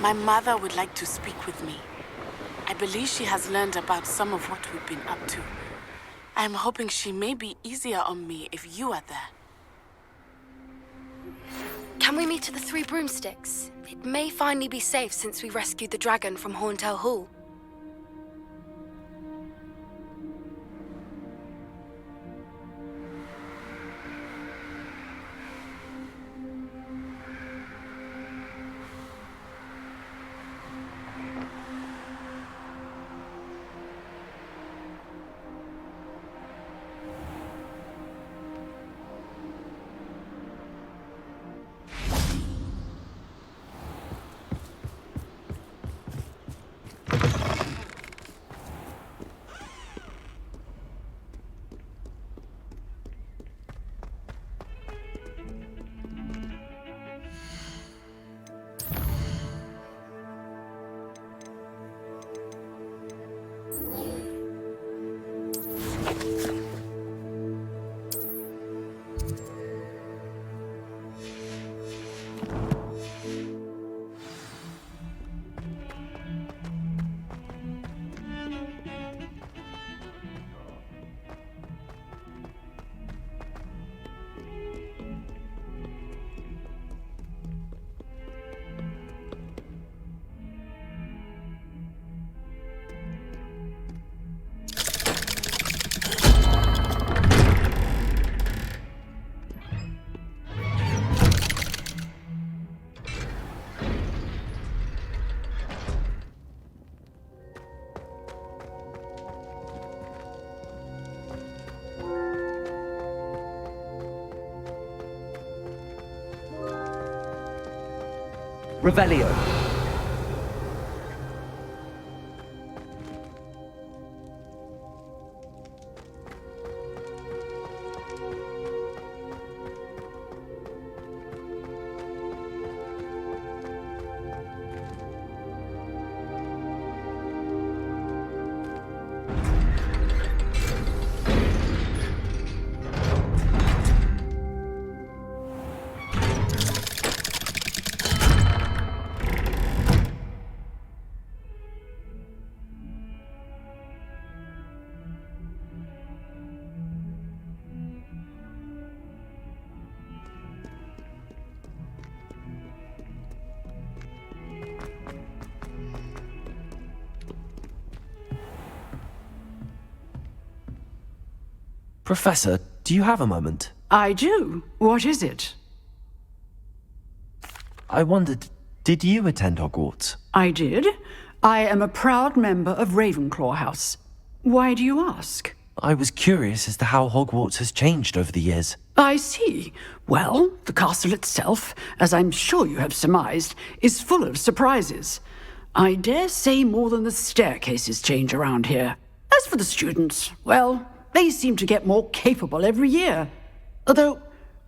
My mother would like to speak with me. I believe she has learned about some of what we've been up to. I'm hoping she may be easier on me if you are there. Can we meet at the Three Broomsticks? It may finally be safe since we rescued the dragon from Horntail Hall. Revelio. Professor, do you have a moment? I do. What is it? I wondered, did you attend Hogwarts? I did. I am a proud member of Ravenclaw House. Why do you ask? I was curious as to how Hogwarts has changed over the years. I see. Well, the castle itself, as I'm sure you have surmised, is full of surprises. I dare say more than the staircases change around here. As for the students, well, they seem to get more capable every year. Although,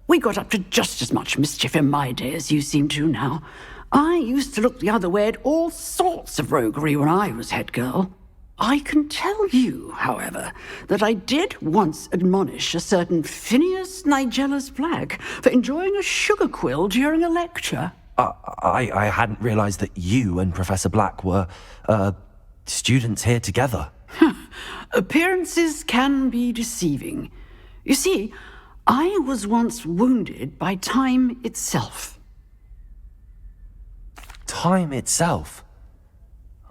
we got up to just as much mischief in my day as you seem to now. I used to look the other way at all sorts of roguery when I was head girl. I can tell you, however, that I did once admonish a certain Phineas Nigella's Black for enjoying a sugar quill during a lecture. I hadn't realized that you and Professor Black were, students here together. Appearances can be deceiving. You see, I was once wounded by time itself. Time itself?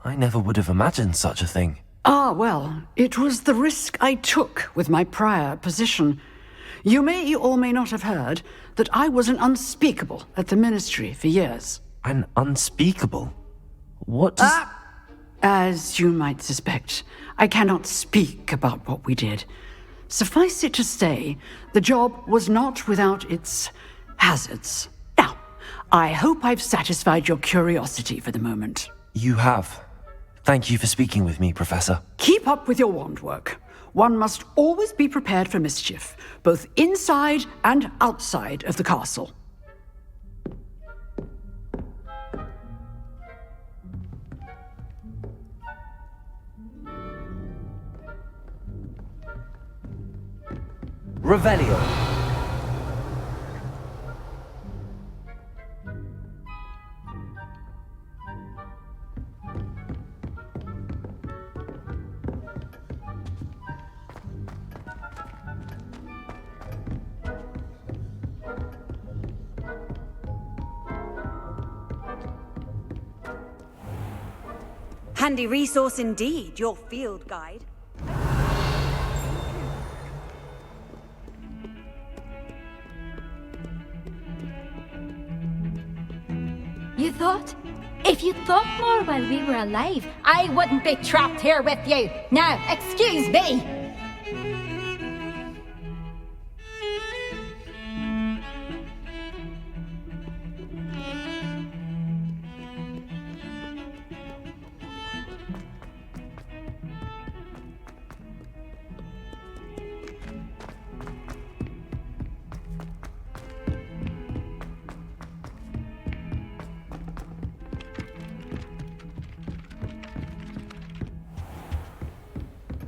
I never would have imagined such a thing. Ah, well, it was the risk I took with my prior position. You may or may not have heard that I was an unspeakable at the Ministry for years. An unspeakable? What does... As you might suspect, I cannot speak about what we did. Suffice it to say, the job was not without its hazards. Now, I hope I've satisfied your curiosity for the moment. You have. Thank you for speaking with me, Professor. Keep up with your wand work. One must always be prepared for mischief, both inside and outside of the castle. Revelio. handy resource indeed, your field guide. You thought? If you thought more while we were alive, I wouldn't be trapped here with you. Now, excuse me.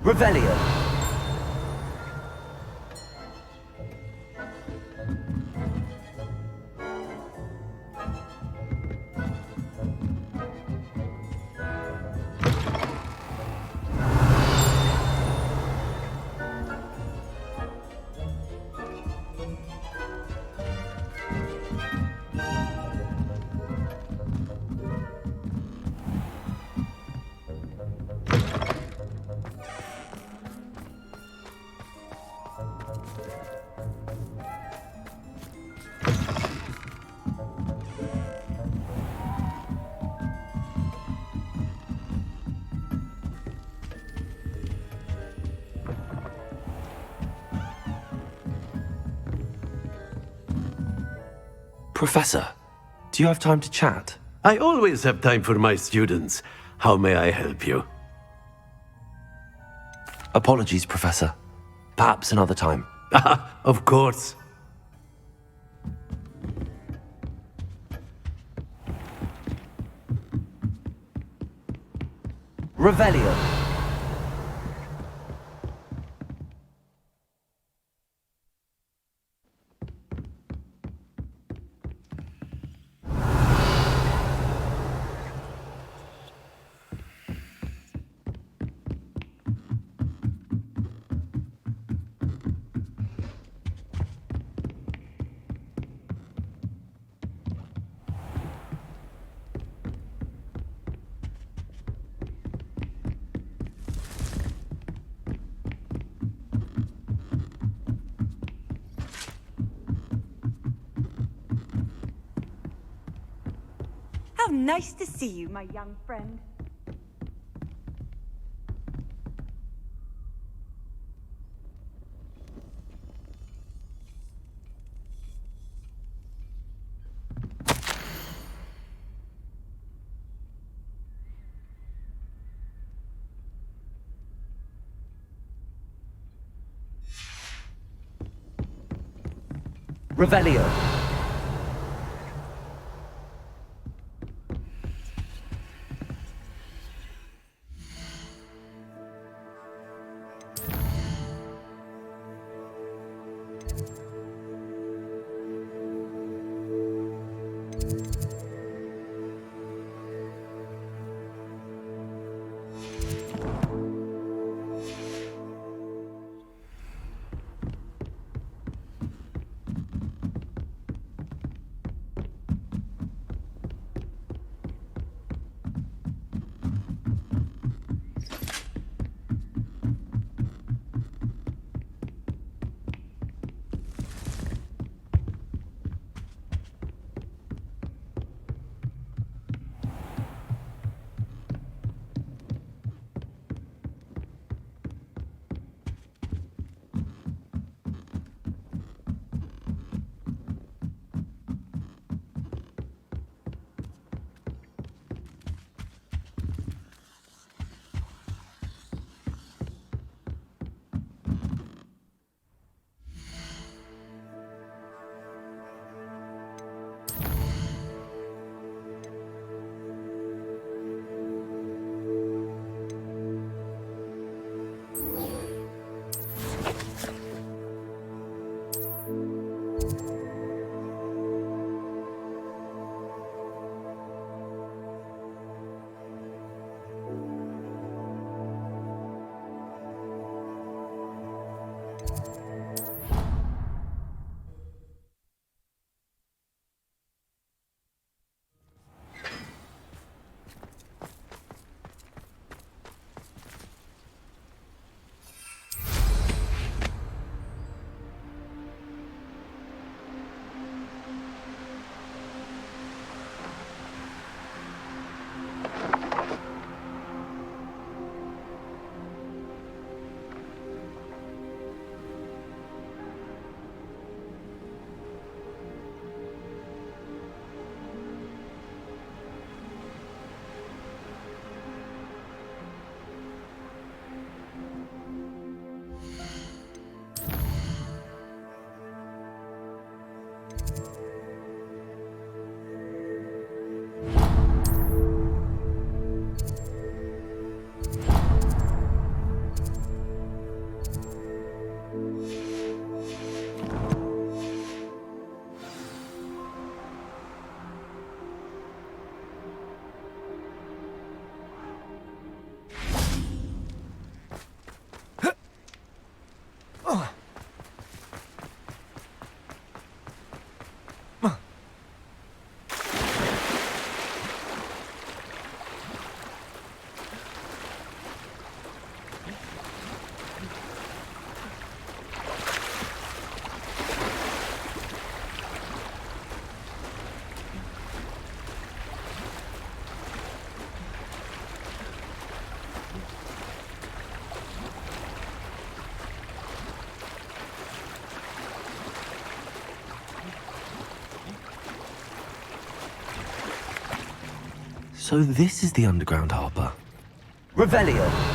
Revelio. Professor, do you have time to chat? I always have time for my students. How may I help you? Apologies, Professor. Perhaps another time. Of course. Revelio. How nice to see you, my young friend. Revelio. So this is the underground harbour. Revelio.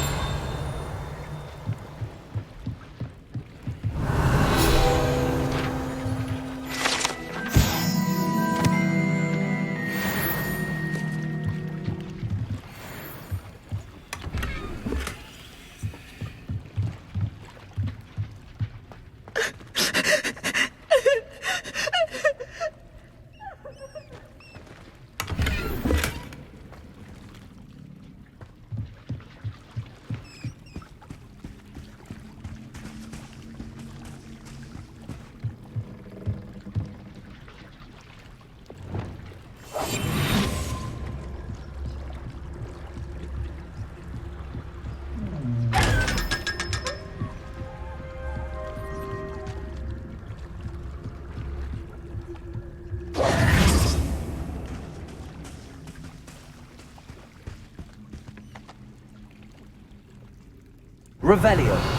Revelio.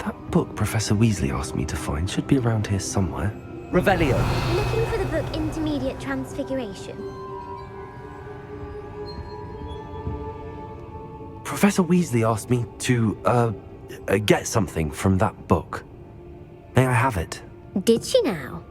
That book Professor Weasley asked me to find should be around here somewhere. Revelio. Looking for the book Intermediate Transfiguration. Professor Weasley asked me to, get something from that book. May I have it? Did she now?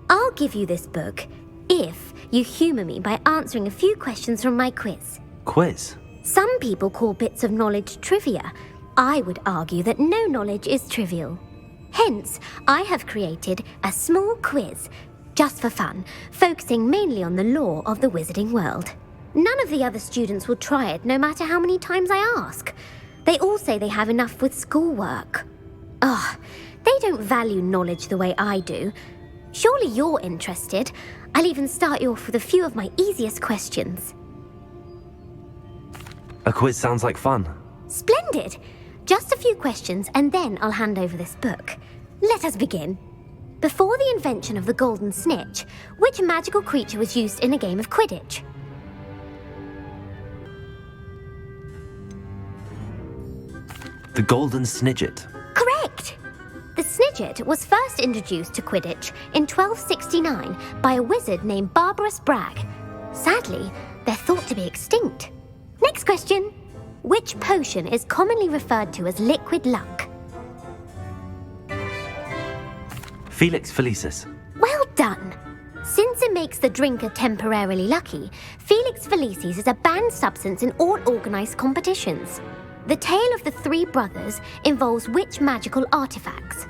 I'll give you this book if you humour me by answering a few questions from my quiz. Quiz? Some people call bits of knowledge trivia. I would argue that no knowledge is trivial. Hence, I have created a small quiz, just for fun, focusing mainly on the lore of the wizarding world. None of the other students will try it, no matter how many times I ask. They all say they have enough with schoolwork. Ugh, they don't value knowledge the way I do. Surely you're interested. I'll even start you off with a few of my easiest questions. A quiz sounds like fun. Splendid! Just a few questions and then I'll hand over this book. Let us begin. Before the invention of the golden snitch, which magical creature was used in a game of Quidditch? The Golden Snidget. Correct! The Snidget was first introduced to Quidditch in 1269 by a wizard named Barbarous Bragg. Sadly, they're thought to be extinct. Next question. Which potion is commonly referred to as liquid luck? Felix Felicis. Well done! Since it makes the drinker temporarily lucky, Felix Felicis is a banned substance in all organised competitions. The tale of the three brothers involves which magical artifacts?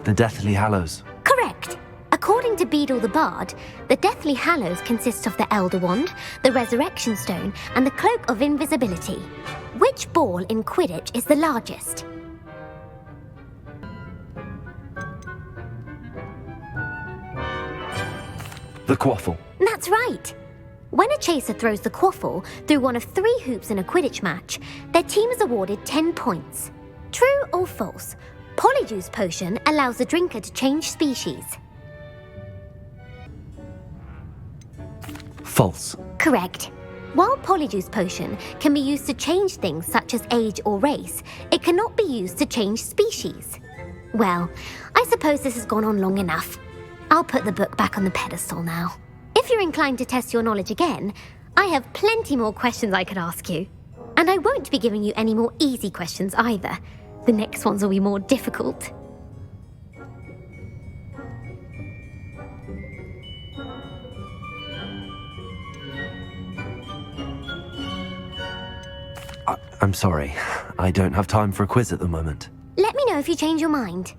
The Deathly Hallows. Correct! A According to Beadle the Bard, the Deathly Hallows consist of the Elder Wand, the Resurrection Stone, and the Cloak of Invisibility. Which ball in Quidditch is the largest? The quaffle. That's right. When a chaser throws the quaffle through one of 3 hoops in a Quidditch match, their team is awarded 10 points. True or false? Polyjuice Potion allows the drinker to change species. False. Correct. While Polyjuice Potion can be used to change things such as age or race, it cannot be used to change species. Well, I suppose this has gone on long enough. I'll put the book back on the pedestal now. If you're inclined to test your knowledge again, I have plenty more questions I could ask you. And I won't be giving you any more easy questions either. The next ones will be more difficult. I'm sorry. I don't have time for a quiz at the moment. Let me know if you change your mind.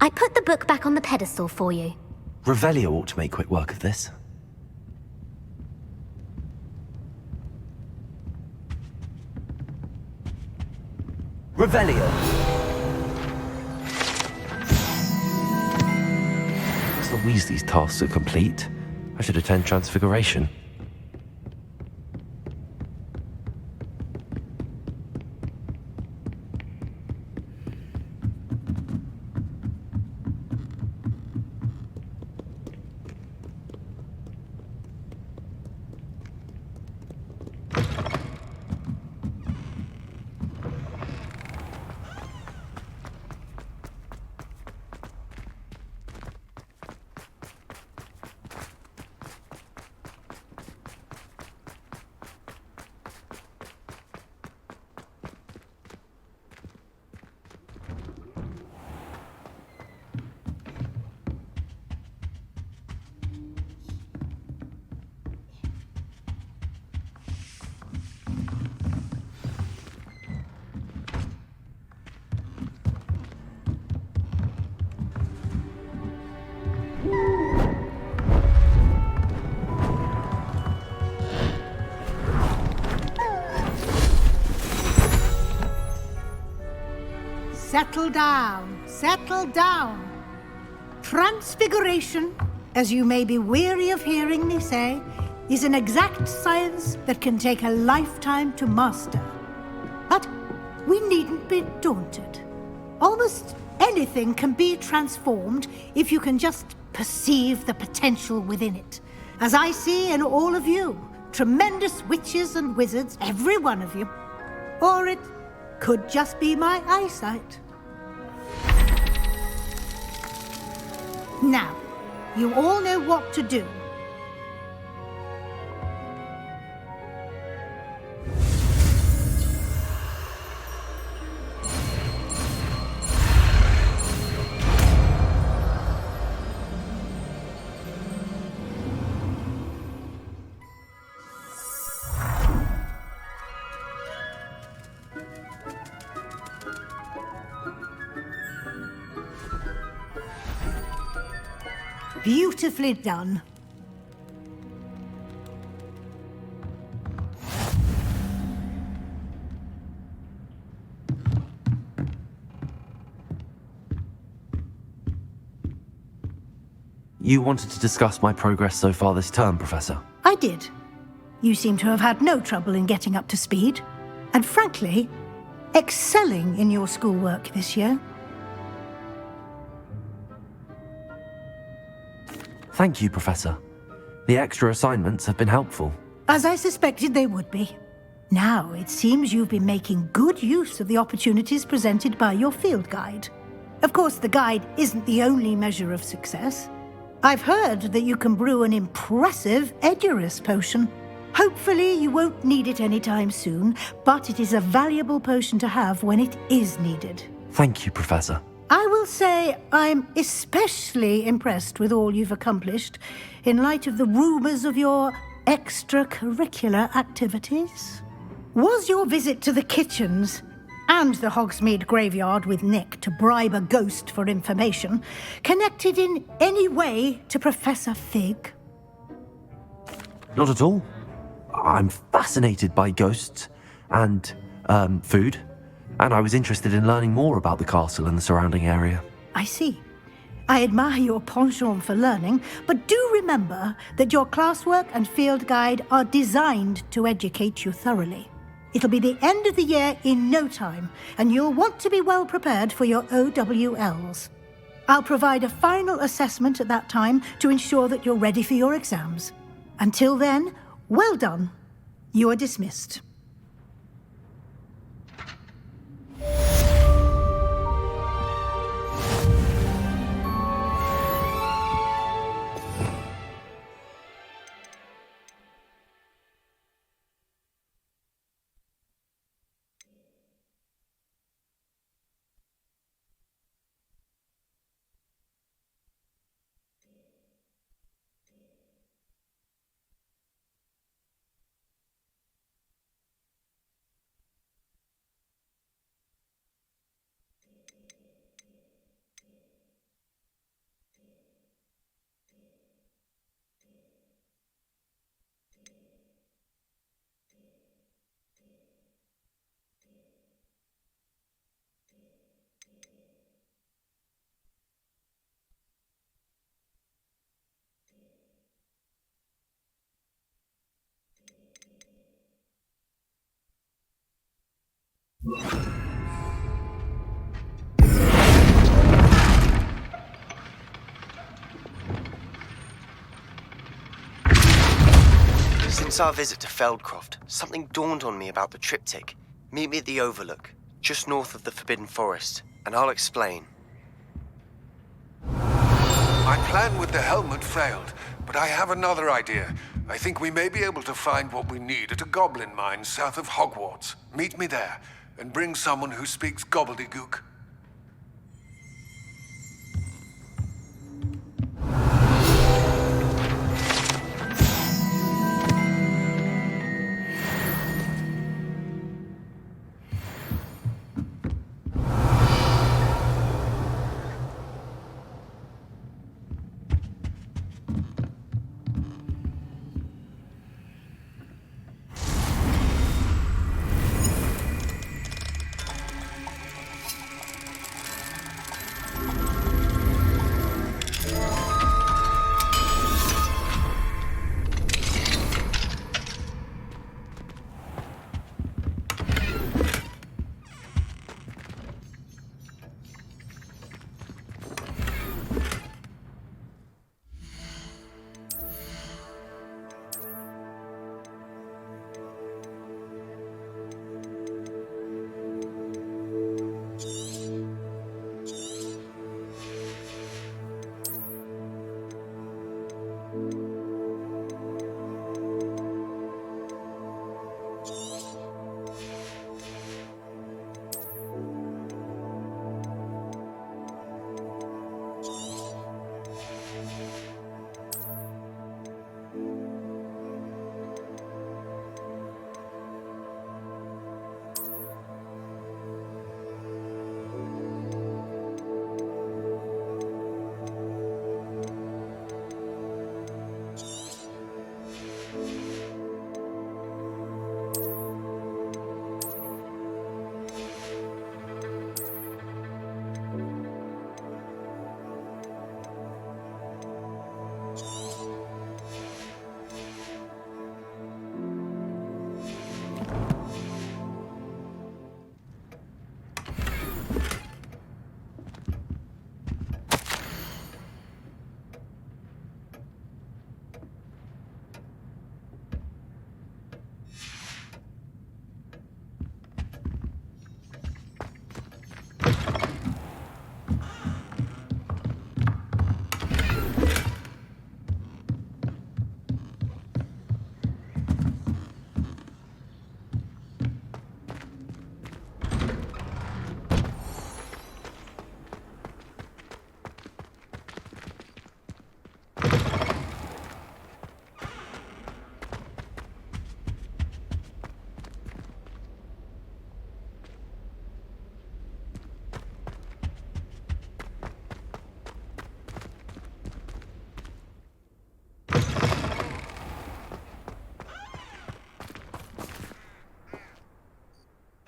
I put the book back on the pedestal for you. Revelio ought to make quick work of this. Revelio. As the Weasley's tasks are complete, I should attend Transfiguration. Settle down, settle down. Transfiguration, as you may be weary of hearing me say, is an exact science that can take a lifetime to master. But we needn't be daunted. Almost anything can be transformed if you can just perceive the potential within it. As I see in all of you, tremendous witches and wizards, every one of you. Or it could just be my eyesight. Now, you all know what to do. Beautifully done. You wanted to discuss my progress so far this term, Professor? I did. You seem to have had no trouble in getting up to speed, and frankly, excelling in your schoolwork this year. Thank you, Professor. The extra assignments have been helpful. As I suspected they would be. Now, it seems you've been making good use of the opportunities presented by your field guide. Of course, the guide isn't the only measure of success. I've heard that you can brew an impressive Edurus potion. Hopefully, you won't need it anytime soon, but it is a valuable potion to have when it is needed. Thank you, Professor. I will say I'm especially impressed with all you've accomplished in light of the rumors of your extracurricular activities. Was your visit to the kitchens and the Hogsmeade graveyard with Nick to bribe a ghost for information, connected in any way to Professor Fig? Not at all. I'm fascinated by ghosts and, food, and I was interested in learning more about the castle and the surrounding area. I see. I admire your penchant for learning, but do remember that your classwork and field guide are designed to educate you thoroughly. It'll be the end of the year in no time, and you'll want to be well prepared for your OWLs. I'll provide a final assessment at that time to ensure that you're ready for your exams. Until then, well done. You are dismissed. Since our visit to Feldcroft, something dawned on me about the triptych. Meet me at the Overlook, just north of the Forbidden Forest, and I'll explain. My plan with the helmet failed, but I have another idea. I think we may be able to find what we need at a goblin mine south of Hogwarts. Meet me there, and bring someone who speaks gobbledygook.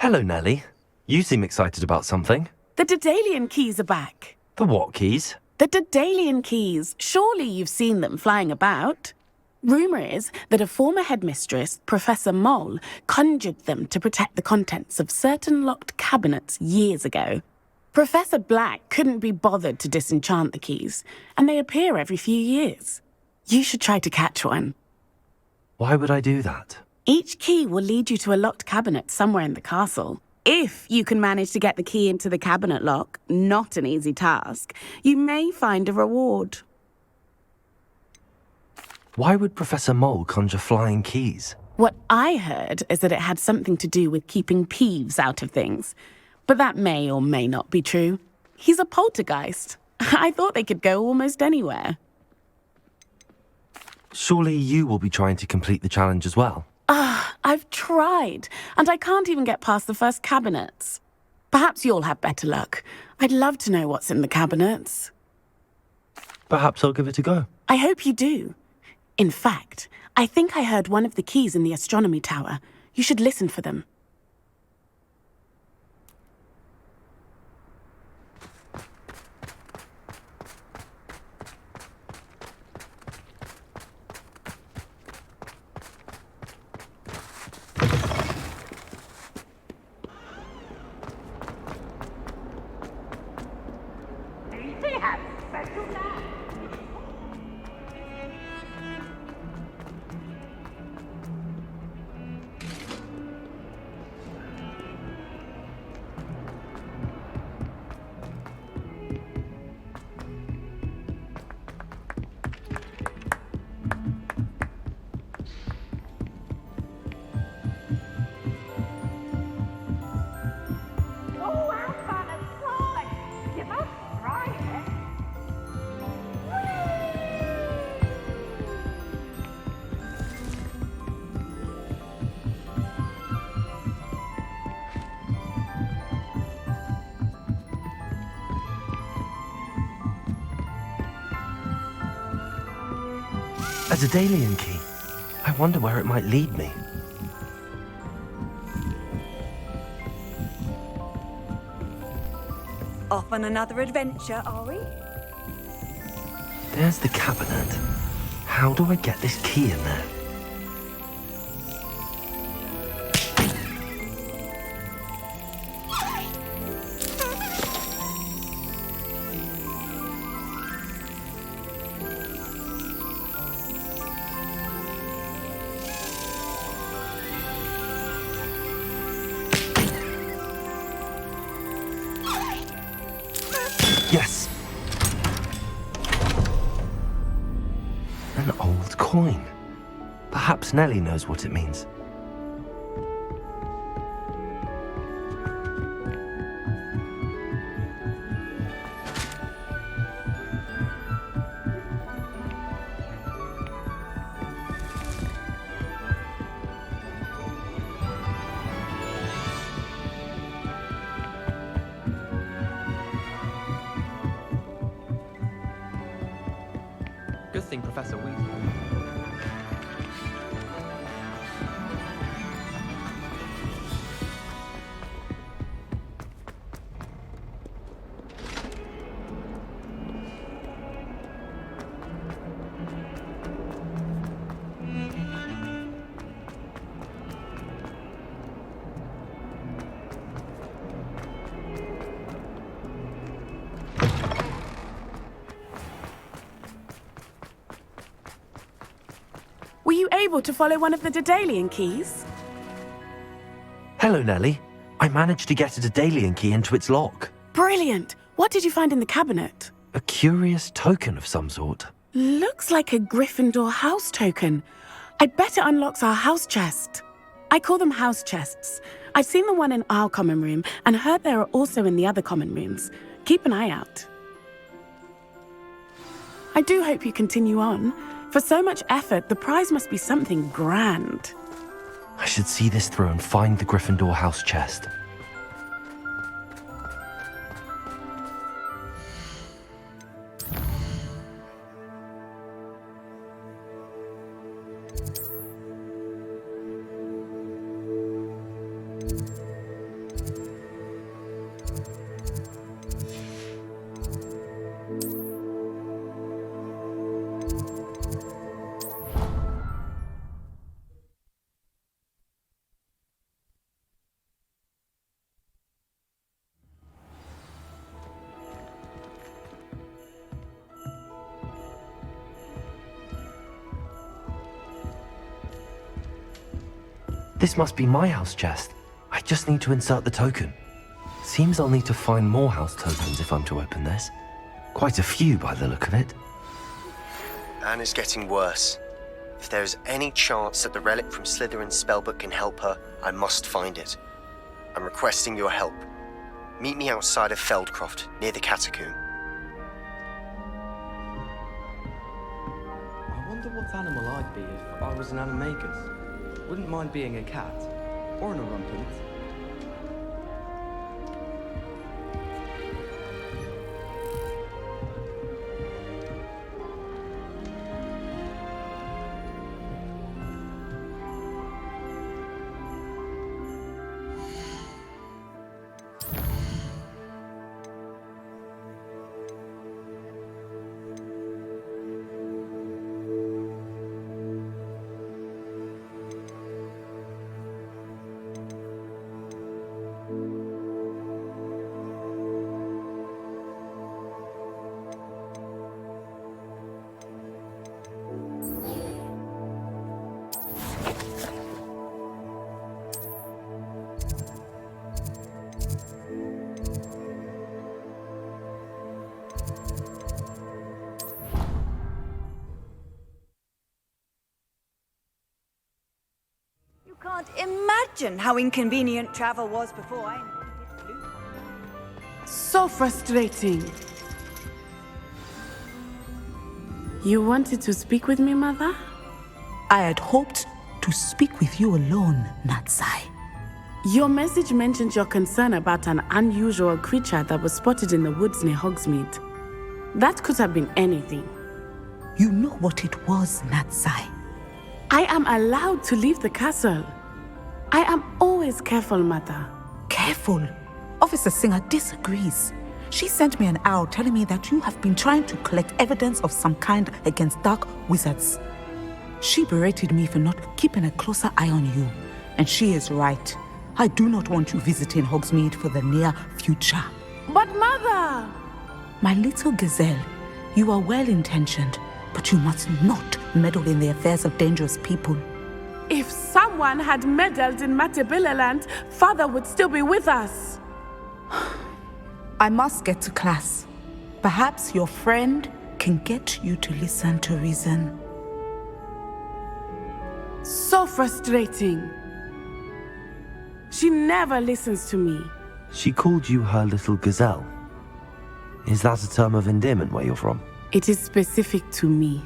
Hello, Nellie. You seem excited about something. The Daedalian keys are back. The what keys? The Daedalian keys. Surely you've seen them flying about. Rumour is that a former headmistress, Professor Mole, conjured them to protect the contents of certain locked cabinets years ago. Professor Black couldn't be bothered to disenchant the keys, and they appear every few years. You should try to catch one. Why would I do that? Each key will lead you to a locked cabinet somewhere in the castle. If you can manage to get the key into the cabinet lock, not an easy task, you may find a reward. Why would Professor Mole conjure flying keys? What I heard is that it had something to do with keeping Peeves out of things. But that may or may not be true. He's a poltergeist. I thought they could go almost anywhere. Surely you will be trying to complete the challenge as well. I've tried, and I can't even get past the first cabinets. Perhaps you'll have better luck. I'd love to know what's in the cabinets. Perhaps I'll give it a go. I hope you do. In fact, I think I heard one of the keys in the astronomy tower. You should listen for them. A Daedalian key. I wonder where it might lead me. Off on another adventure, are we? There's the cabinet. How do I get this key in there? Yes! An old coin. Perhaps Nellie knows what it means. Good thing Professor Weasley. Were you able to follow one of the Daedalian keys? Hello, Nellie. I managed to get a Daedalian key into its lock. Brilliant! What did you find in the cabinet? A curious token of some sort. Looks like a Gryffindor house token. I bet it unlocks our house chest. I call them house chests. I've seen the one in our common room and heard there are also in the other common rooms. Keep an eye out. I do hope you continue on. For so much effort, the prize must be something grand. I should see this through and find the Gryffindor house chest. This must be my house chest. I just need to insert the token. Seems I'll need to find more house tokens if I'm to open this. Quite a few by the look of it. Anne is getting worse. If there is any chance that the relic from Slytherin's spellbook can help her, I must find it. I'm requesting your help. Meet me outside of Feldcroft, near the catacomb. I wonder what animal I'd be if I was an animagus. Wouldn't mind being a cat. Or an orumpent. Can't imagine how inconvenient travel was before I invented blue. So frustrating. You wanted to speak with me, Mother? I had hoped to speak with you alone, Natsai. Your message mentioned your concern about an unusual creature that was spotted in the woods near Hogsmeade. That could have been anything. You know what it was, Natsai. I am allowed to leave the castle. I am always careful, Mother. Careful? Officer Singer disagrees. She sent me an owl telling me that you have been trying to collect evidence of some kind against dark wizards. She berated me for not keeping a closer eye on you. And she is right. I do not want you visiting Hogsmeade for the near future. But Mother! My little gazelle, you are well-intentioned, but you must not meddle in the affairs of dangerous people. If someone had meddled in Matabeleland, Father would still be with us. I must get to class. Perhaps your friend can get you to listen to reason. So frustrating. She never listens to me. She called you her little gazelle. Is that a term of endearment where you're from? It is specific to me.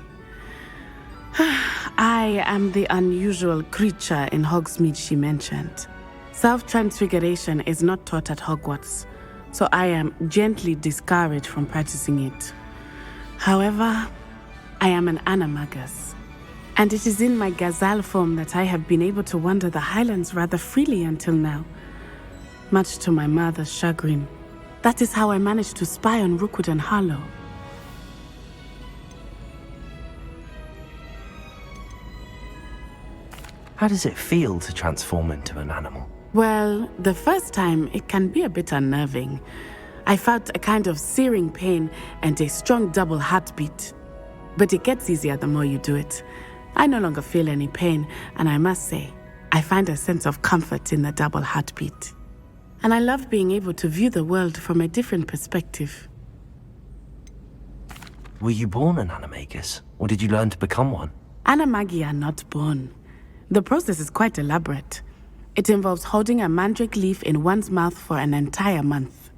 I am the unusual creature in Hogsmeade she mentioned. Self-transfiguration is not taught at Hogwarts, so I am gently discouraged from practicing it. However, I am an animagus, and it is in my gazelle form that I have been able to wander the Highlands rather freely until now, much to my mother's chagrin. That is how I managed to spy on Rookwood and Harlow. How does it feel to transform into an animal? Well, the first time it can be a bit unnerving. I felt a kind of searing pain and a strong double heartbeat. But it gets easier the more you do it. I no longer feel any pain, and I must say, I find a sense of comfort in the double heartbeat. And I love being able to view the world from a different perspective. Were you born an animagus, or did you learn to become one? Animagi are not born. The process is quite elaborate. It involves holding a mandrake leaf in one's mouth for an entire month,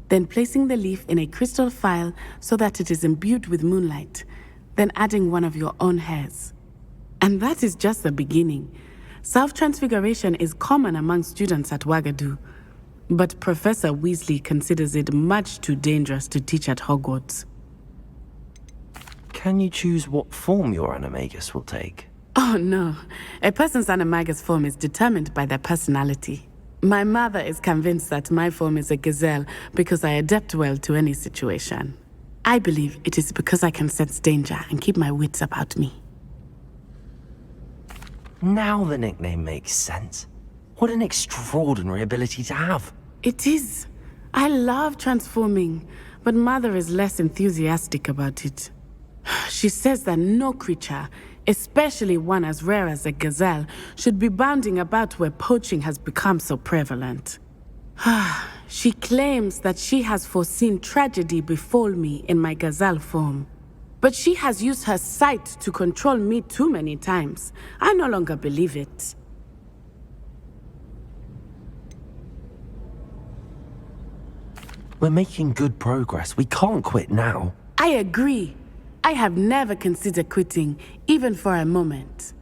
then placing the leaf in a crystal phial so that it is imbued with moonlight, then adding one of your own hairs. And that is just the beginning. Self-transfiguration is common among students at Wagadu, but Professor Weasley considers it much too dangerous to teach at Hogwarts. Can you choose what form your animagus will take? Oh no, a person's animagus form is determined by their personality. My mother is convinced that my form is a gazelle because I adapt well to any situation. I believe it is because I can sense danger and keep my wits about me. Now the nickname makes sense. What an extraordinary ability to have. It is. I love transforming, but Mother is less enthusiastic about it. She says that no creature, especially one as rare as a gazelle, should be bounding about where poaching has become so prevalent. She claims that she has foreseen tragedy befall me in my gazelle form. But she has used her sight to control me too many times. I no longer believe it. We're making good progress. We can't quit now. I agree. I have never considered quitting, even for a moment.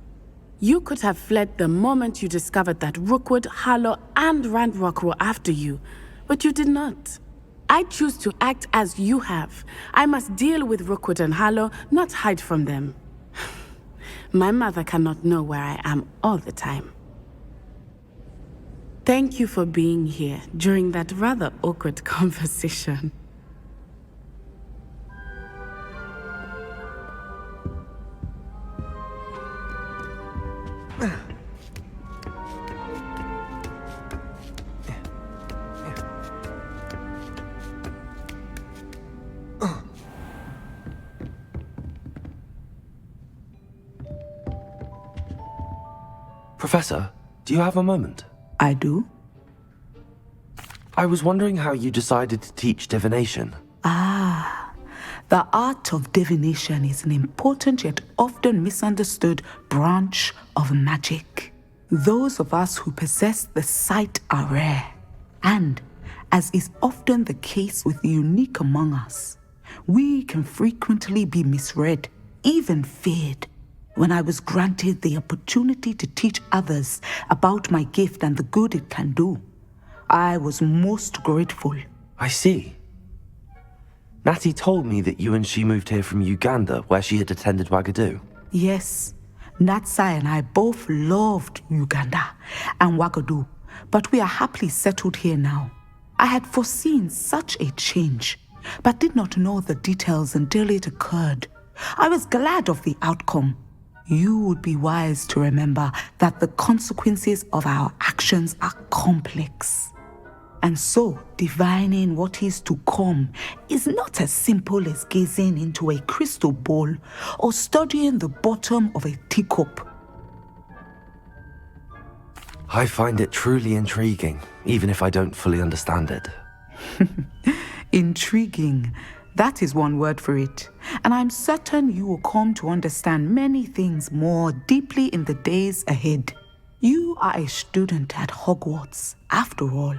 You could have fled the moment you discovered that Rookwood, Harlow, and Randrock were after you, but you did not. I choose to act as you have. I must deal with Rookwood and Harlow, not hide from them. My mother cannot know where I am all the time. Thank you for being here during that rather awkward conversation. Professor, do you have a moment? I do. I was wondering how you decided to teach divination. The art of divination is an important yet often misunderstood branch of magic. Those of us who possess the sight are rare, and, as is often the case with the unique among us, we can frequently be misread, even feared. When I was granted the opportunity to teach others about my gift and the good it can do, I was most grateful. I see. Natty told me that you and she moved here from Uganda, where she had attended Wagadu. Yes, Natsai and I both loved Uganda and Wagadu, but we are happily settled here now. I had foreseen such a change, but did not know the details until it occurred. I was glad of the outcome. You would be wise to remember that the consequences of our actions are complex. And so, divining what is to come is not as simple as gazing into a crystal ball or studying the bottom of a teacup. I find it truly intriguing, even if I don't fully understand it. Intriguing. That is one word for it. And I'm certain you will come to understand many things more deeply in the days ahead. You are a student at Hogwarts, after all.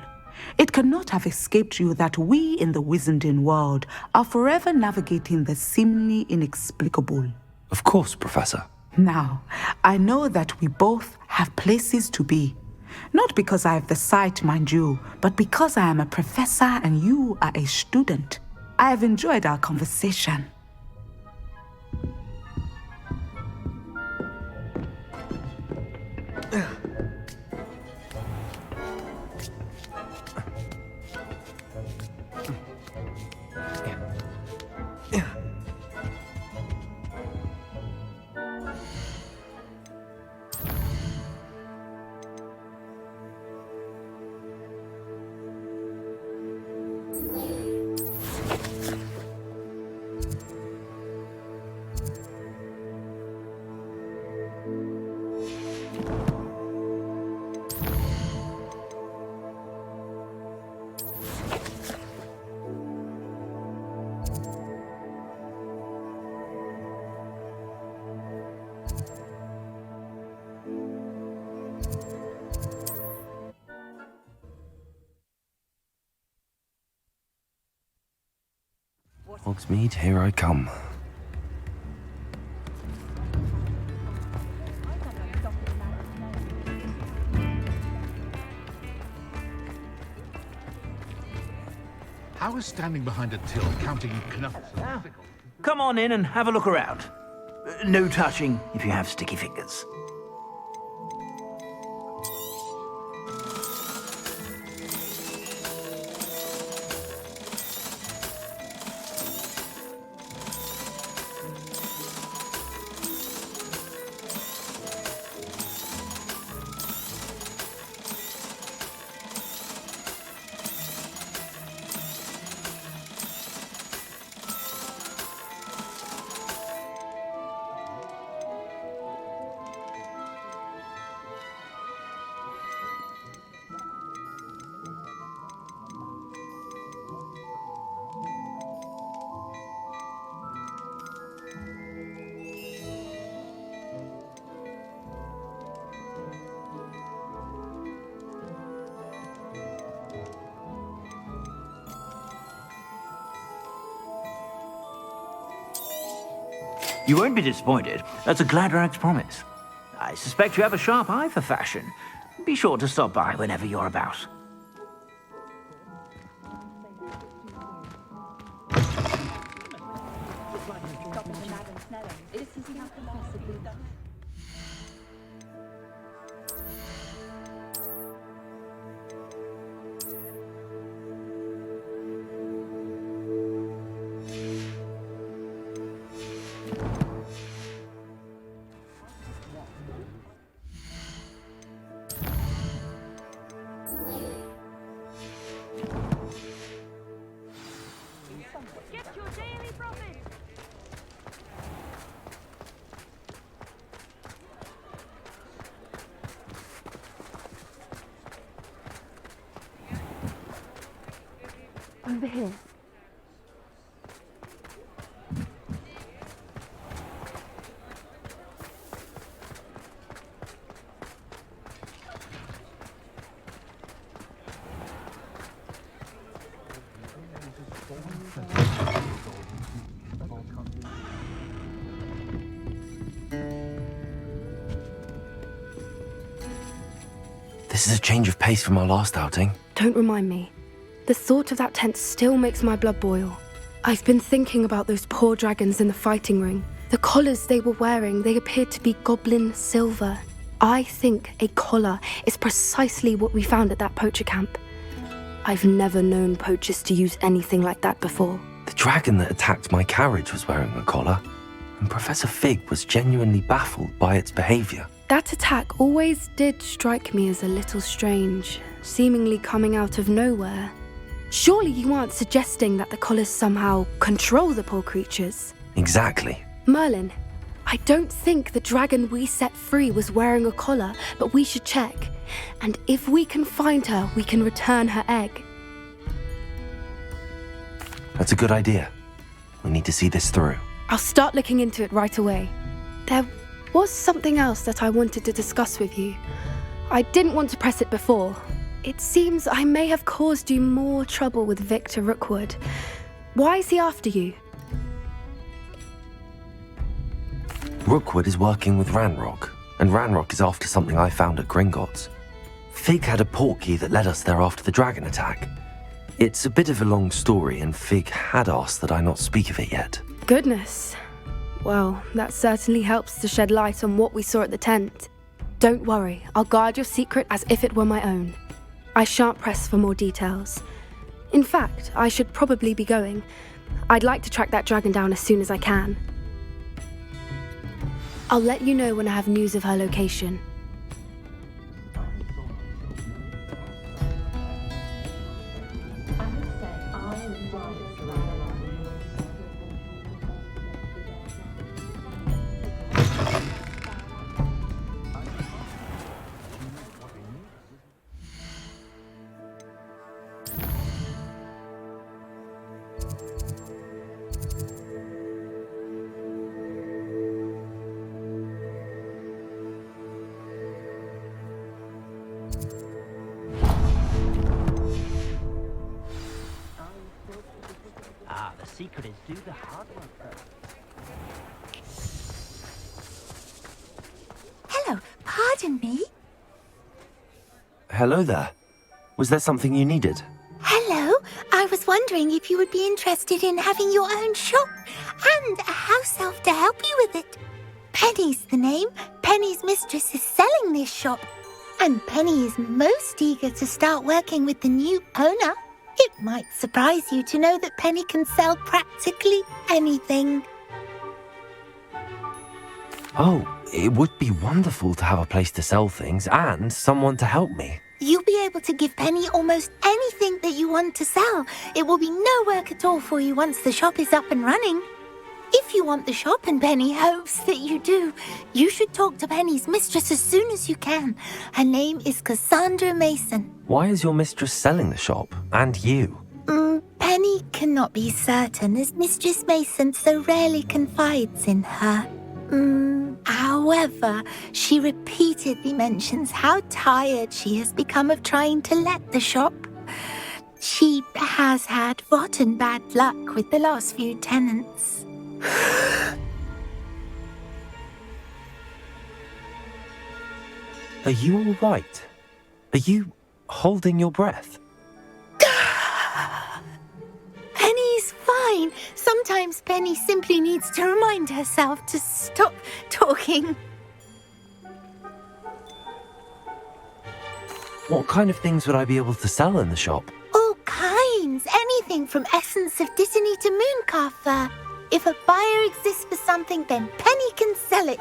It cannot have escaped you that we in the Wizarding world are forever navigating the seemingly inexplicable. Of course, Professor. Now, I know that we both have places to be. Not because I have the sight, mind you, but because I am a professor and you are a student. I have enjoyed our conversation. HOGSMEADE, here I come. How is standing behind a till counting knuckles? Come on in and have a look around. No touching if you have sticky fingers. You won't be disappointed. That's a Gladrag's promise. I suspect you have a sharp eye for fashion. Be sure to stop by whenever you're about. Over here. This is a change of pace from our last outing. Don't remind me. The thought of that tent still makes my blood boil. I've been thinking about those poor dragons in the fighting ring. The collars they were wearing, they appeared to be goblin silver. I think a collar is precisely what we found at that poacher camp. I've never known poachers to use anything like that before. The dragon that attacked my carriage was wearing a collar, and Professor Fig was genuinely baffled by its behavior. That attack always did strike me as a little strange, seemingly coming out of nowhere. Surely you aren't suggesting that the collars somehow control the poor creatures? Exactly. Merlin, I don't think the dragon we set free was wearing a collar, but we should check. And if we can find her, we can return her egg. That's a good idea. We need to see this through. I'll start looking into it right away. There was something else that I wanted to discuss with you. I didn't want to press it before. It seems I may have caused you more trouble with Victor Rookwood. Why is he after you? Rookwood is working with Ranrock, and Ranrock is after something I found at Gringotts. Fig had a portkey that led us there after the dragon attack. It's a bit of a long story, and Fig had asked that I not speak of it yet. Goodness. Well, that certainly helps to shed light on what we saw at the tent. Don't worry, I'll guard your secret as if it were my own. I shan't press for more details. In fact, I should probably be going. I'd like to track that dragon down as soon as I can. I'll let you know when I have news of her location. The secret is do the hard work first. Hello, pardon me? Hello there. Was there something you needed? Hello, I was wondering if you would be interested in having your own shop and a house elf to help you with it. Penny's the name. Penny's mistress is selling this shop, and Penny is most eager to start working with the new owner. It might surprise you to know that Penny can sell practically anything. Oh, it would be wonderful to have a place to sell things and someone to help me. You'll be able to give Penny almost anything that you want to sell. It will be no work at all for you once the shop is up and running. If you want the shop, and Penny hopes that you do, you should talk to Penny's mistress as soon as you can. Her name is Cassandra Mason. Why is your mistress selling the shop? And you? Penny cannot be certain, as Mistress Mason so rarely confides in her. However, she repeatedly mentions how tired she has become of trying to let the shop. She has had rotten bad luck with the last few tenants. Are you all right? Are you holding your breath? Penny's fine. Sometimes Penny simply needs to remind herself to stop talking. What kind of things would I be able to sell in the shop? All kinds. Anything from essence of Disney to mooncar fur. If a buyer exists for something, then Penny can sell it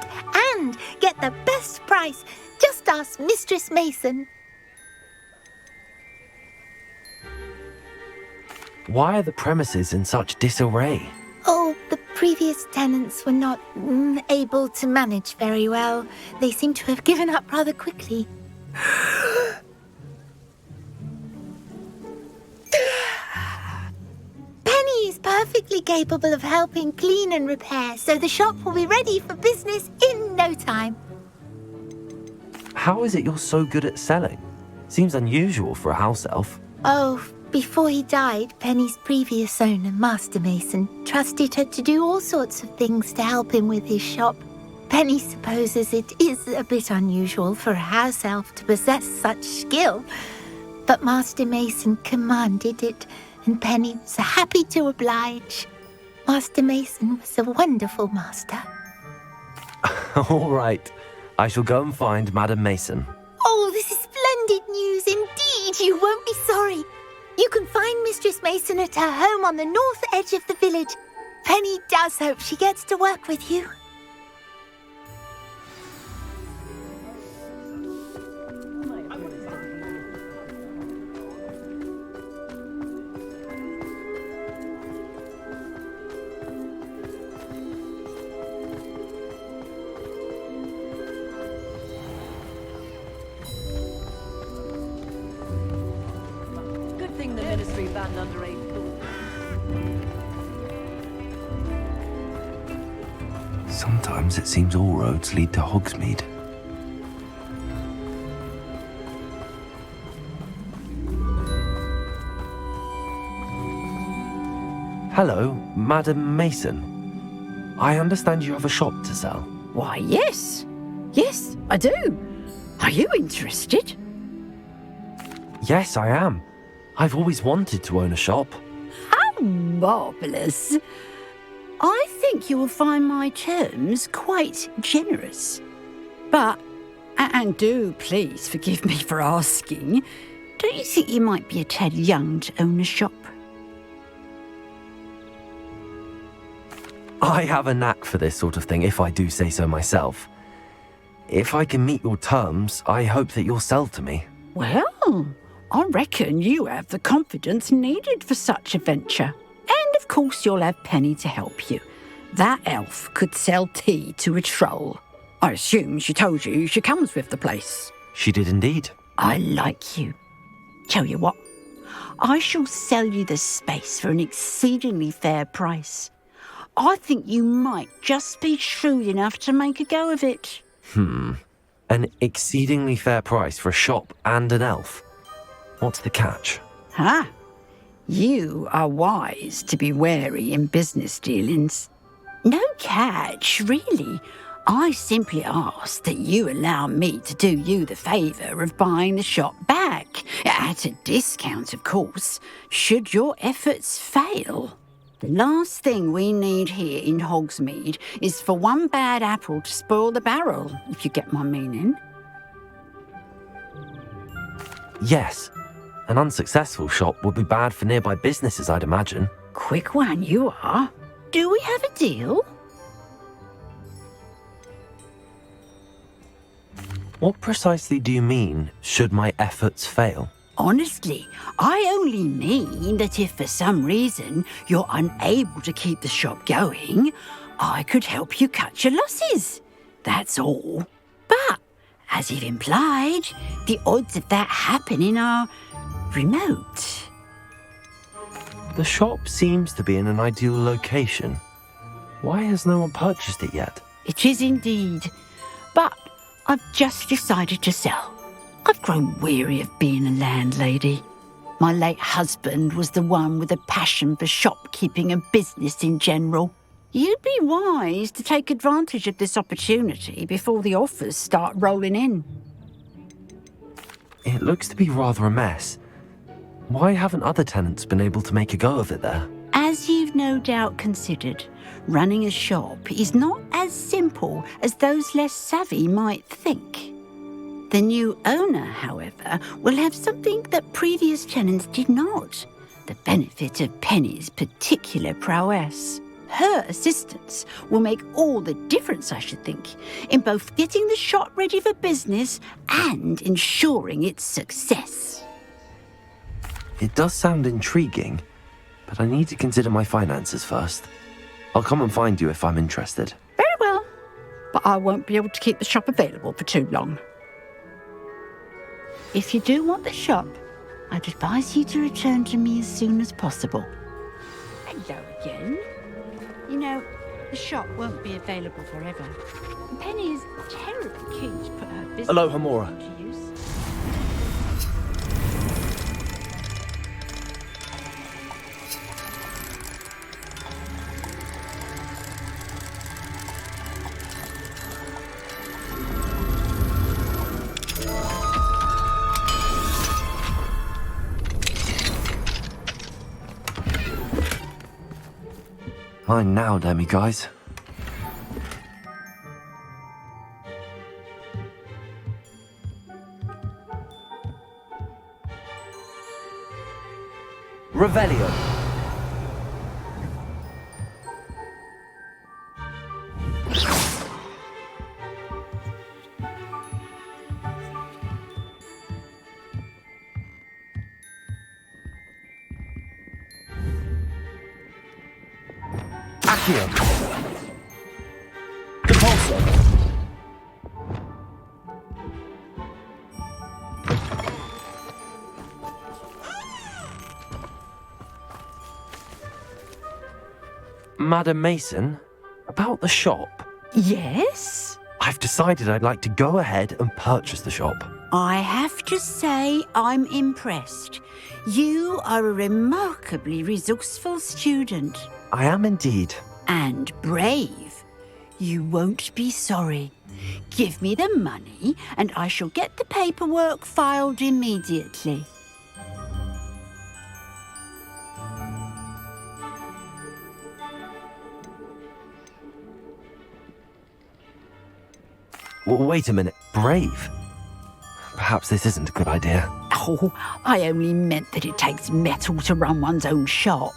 and get the best price. Just ask Mistress Mason. Why are the premises in such disarray? Oh, the previous tenants were not able to manage very well. They seem to have given up rather quickly. Penny is perfectly capable of helping clean and repair, so the shop will be ready for business in no time. How is it you're so good at selling? Seems unusual for a house elf. Oh, before he died, Penny's previous owner, Master Mason, trusted her to do all sorts of things to help him with his shop. Penny supposes it is a bit unusual for a house elf to possess such skill, but Master Mason commanded it, and Penny was happy to oblige. Master Mason was a wonderful master. All right. I shall go and find Madam Mason. Oh, this is splendid news indeed. You won't be sorry. You can find Mistress Mason at her home on the north edge of the village. Penny does hope she gets to work with you. The ministry banned underage. Sometimes it seems all roads lead to Hogsmeade. Hello, Madam Mason. I understand you have a shop to sell. Why, yes. Yes, I do. Are you interested? Yes, I am. I've always wanted to own a shop. How marvellous. I think you will find my terms quite generous. But, and do please forgive me for asking, do you think you might be a tad young to own a shop? I have a knack for this sort of thing, if I do say so myself. If I can meet your terms, I hope that you'll sell to me. Well, I reckon you have the confidence needed for such a venture. And of course you'll have Penny to help you. That elf could sell tea to a troll. I assume she told you she comes with the place. She did indeed. I like you. Tell you what, I shall sell you the space for an exceedingly fair price. I think you might just be shrewd enough to make a go of it. An exceedingly fair price for a shop and an elf. What's the catch? Ah, you are wise to be wary in business dealings. No catch, really. I simply ask that you allow me to do you the favour of buying the shop back, at a discount, of course, should your efforts fail. The last thing we need here in Hogsmeade is for one bad apple to spoil the barrel, if you get my meaning. Yes. An unsuccessful shop would be bad for nearby businesses, I'd imagine. Quick one, you are. Do we have a deal? What precisely do you mean, should my efforts fail? Honestly, I only mean that if for some reason you're unable to keep the shop going, I could help you cut your losses. That's all. But, as you've implied, the odds of that happening are remote. The shop seems to be in an ideal location. Why has no one purchased it yet? It is indeed. But I've just decided to sell. I've grown weary of being a landlady. My late husband was the one with a passion for shopkeeping and business in general. You'd be wise to take advantage of this opportunity before the offers start rolling in. It looks to be rather a mess. Why haven't other tenants been able to make a go of it there? As you've no doubt considered, running a shop is not as simple as those less savvy might think. The new owner, however, will have something that previous tenants did not: the benefit of Penny's particular prowess. Her assistance will make all the difference, I should think, in both getting the shop ready for business and ensuring its success. It does sound intriguing, but I need to consider my finances first. I'll come and find you if I'm interested. Very well, but I won't be able to keep the shop available for too long. If you do want the shop, I'd advise you to return to me as soon as possible. Hello again. You know, the shop won't be available forever. Penny is terribly keen to put her business Hello, Hamora. to use. Fine now, Demi guys. Revelio. Accio. Compulso. Madam Mason, about the shop. Yes? I've decided I'd like to go ahead and purchase the shop. I have to say I'm impressed. You are a remarkably resourceful student. I am indeed. And brave. You won't be sorry. Give me the money and I shall get the paperwork filed immediately. Well, wait a minute. Brave? Perhaps this isn't a good idea. Oh, I only meant that it takes metal to run one's own shop.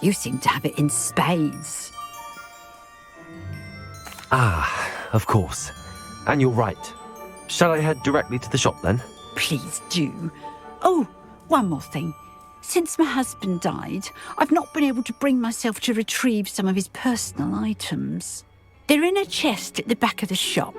You seem to have it in spades. Ah, of course. And you're right. Shall I head directly to the shop then? Please do. Oh, one more thing. Since my husband died, I've not been able to bring myself to retrieve some of his personal items. They're in a chest at the back of the shop.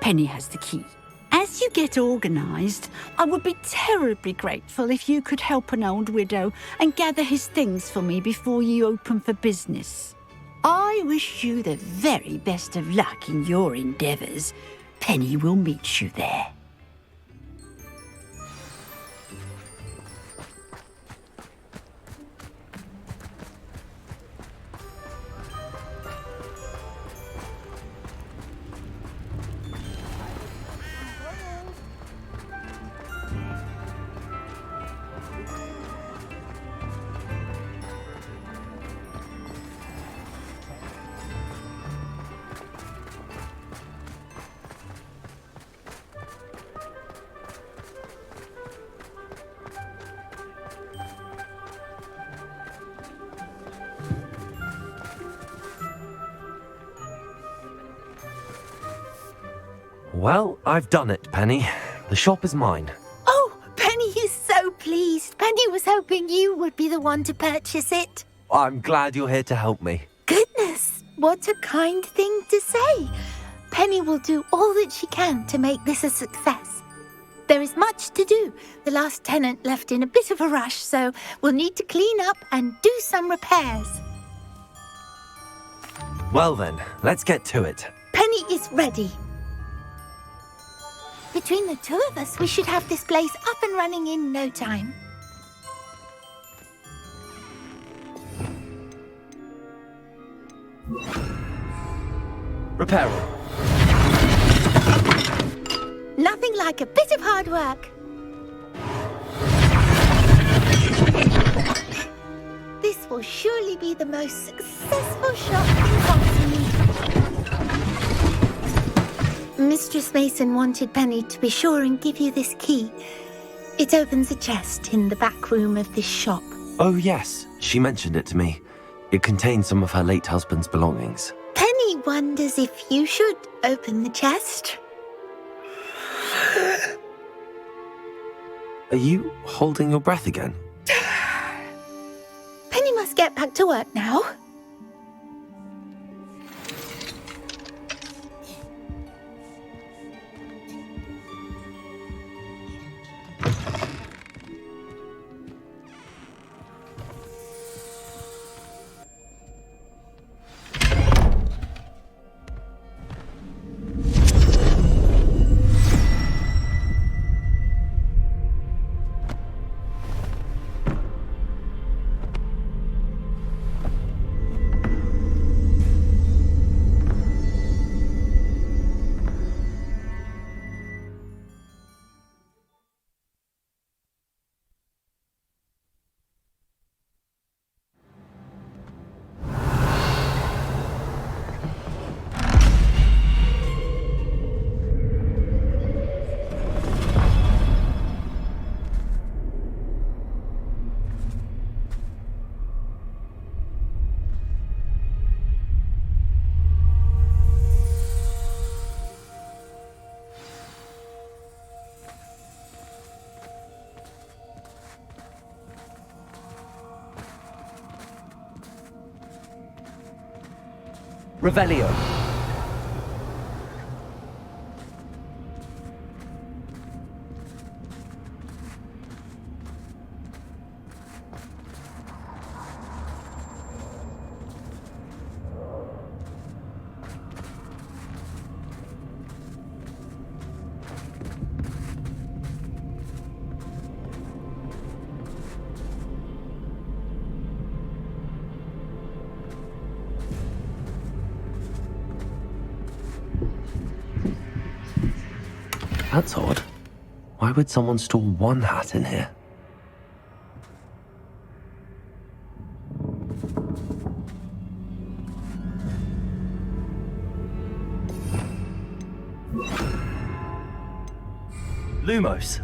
Penny has the key. As you get organised, I would be terribly grateful if you could help an old widow and gather his things for me before you open for business. I wish you the very best of luck in your endeavours. Penny will meet you there. Well, I've done it, Penny. The shop is mine. Oh, Penny is so pleased. Penny was hoping you would be the one to purchase it. I'm glad you're here to help me. Goodness, what a kind thing to say. Penny will do all that she can to make this a success. There is much to do. The last tenant left in a bit of a rush, so we'll need to clean up and do some repairs. Well then, let's get to it. Penny is ready. Between the two of us, we should have this place up and running in no time. Repairing. Nothing like a bit of hard work. will surely be the most successful shop in Hogsmeade. Mistress Mason wanted Penny to be sure and give you this key. It opens a chest in the back room of this shop. Oh, yes. She mentioned it to me. It contains some of her late husband's belongings. Penny wonders if you should open the chest. Are you holding your breath again? Penny must get back to work now. Revelio. That's odd. Why would someone store one hat in here? Lumos.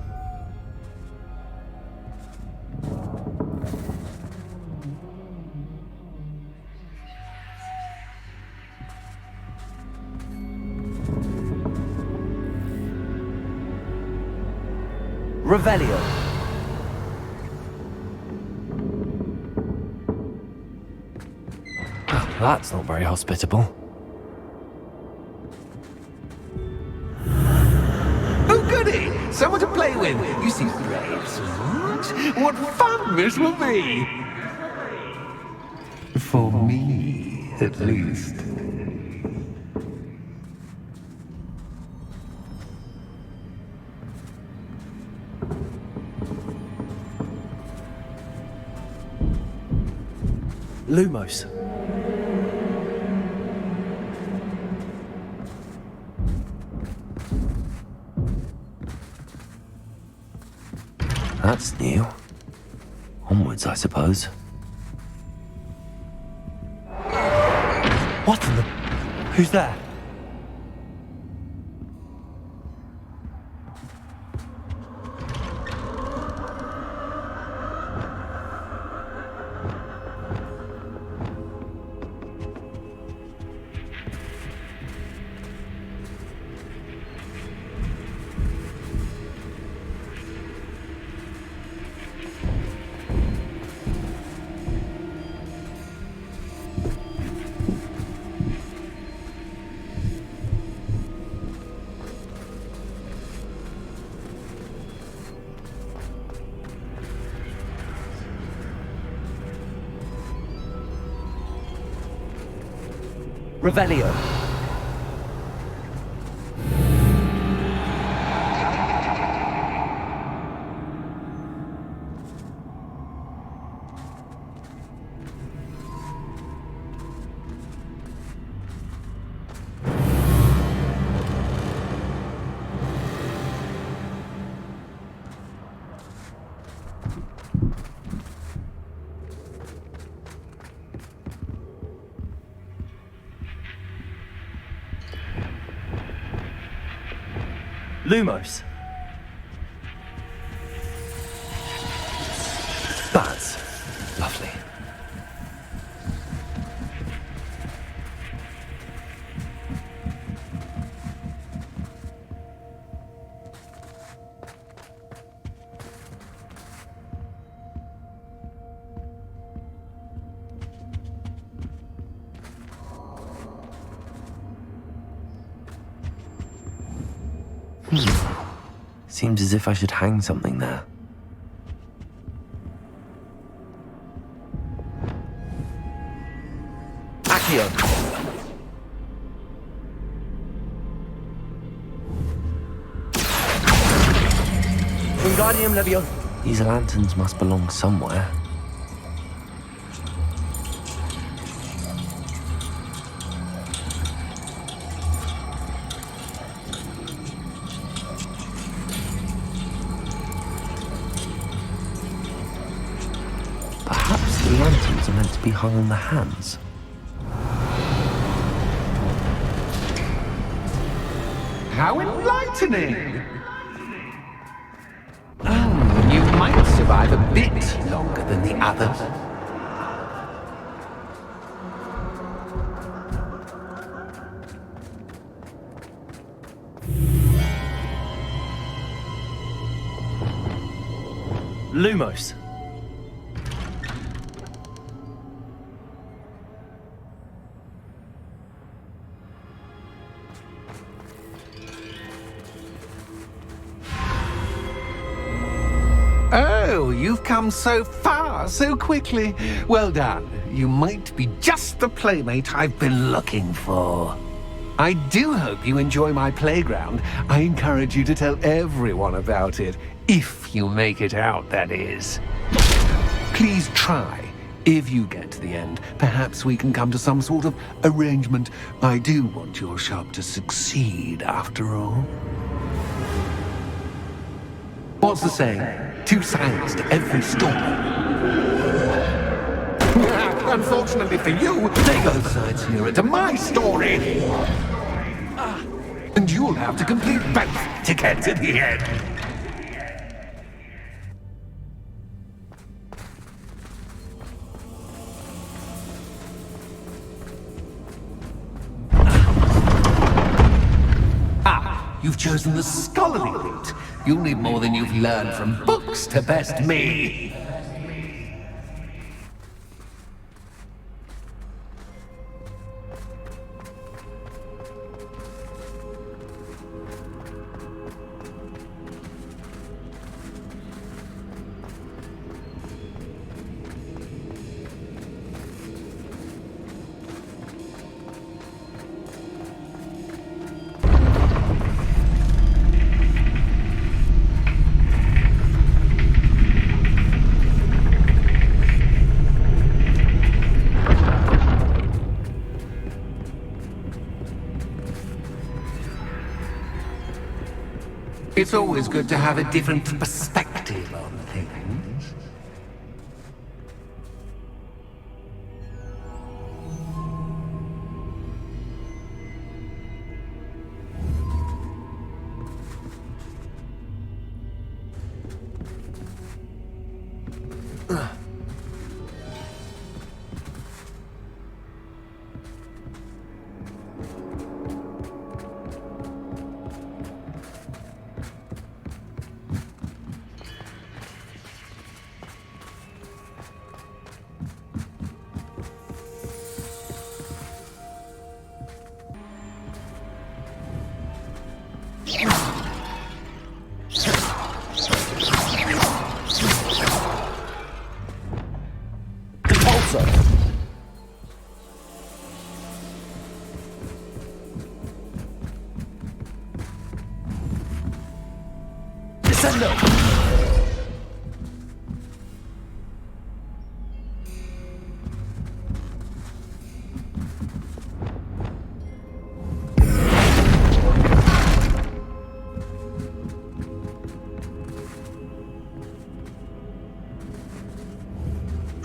Revelio. Oh, that's not very hospitable. Oh, goody! Someone to play with. You seem very excellent. What fun this will be! For me, at least. Lumos. That's new. Onwards, I suppose. What in the... Who's there? Revelio. Lumos. Bats. Lovely. Seems as if I should hang something there. Accio! Wingardium Leviosa. These lanterns must belong somewhere. Perhaps the lanterns are meant to be hung on the hands. How enlightening! You might survive a bit longer than the others. Lumos. Oh, you've come so far so quickly. Well done. You might be just the playmate I've been looking for. I do hope you enjoy my playground. I encourage you to tell everyone about it. If you make it out, that is. Please try. If you get to the end, perhaps we can come to some sort of arrangement. I do want your shop to succeed, after all. What's the saying? 2 sides to every story. Unfortunately for you, both sides hear it to my story. And you'll have to complete both to get to the end. You've chosen the scholarly route. You'll need more than you've learned from books to best me. It's always good to have a different perspective on things.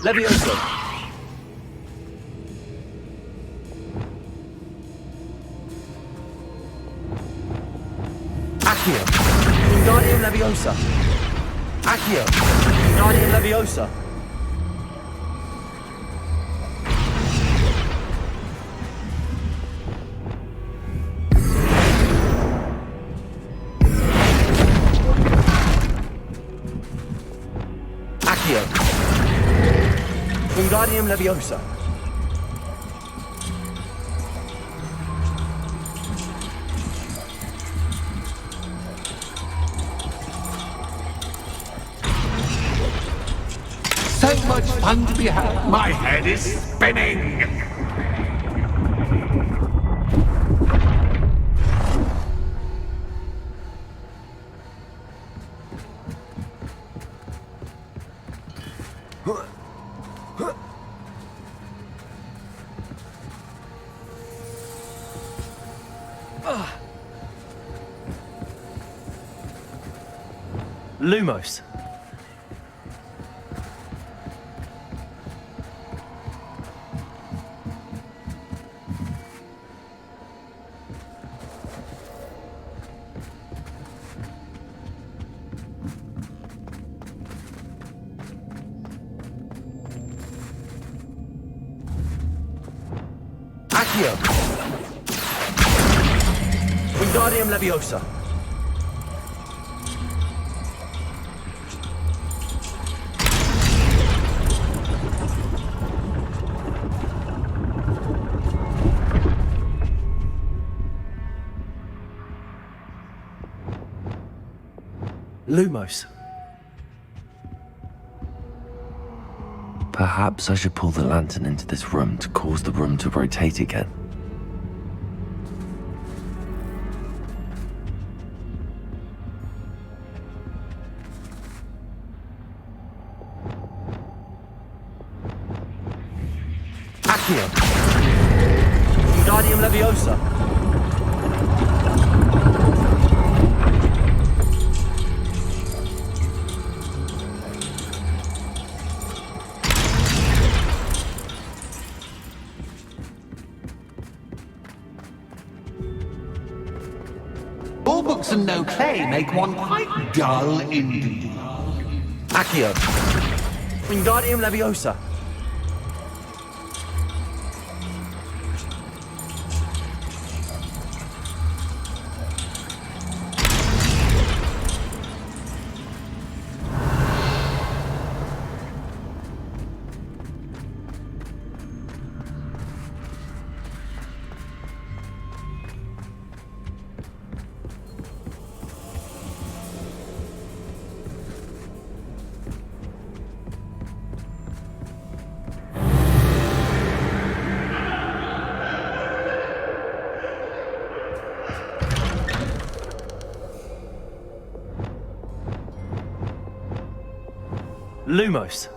Leviosa. Accio. Leviosa. Accio. Wingardium Leviosa. Accio. Wingardium Leviosa. So much fun to be had. My head is spinning. Lumos. Accio. Wingardium Leviosa. Lumos. Perhaps I should pull the lantern into this room to cause the room to rotate again. Accio. Wingardium Leviosa. All books and no play make one quite dull indeed. Accio. Wingardium Leviosa. Lumos.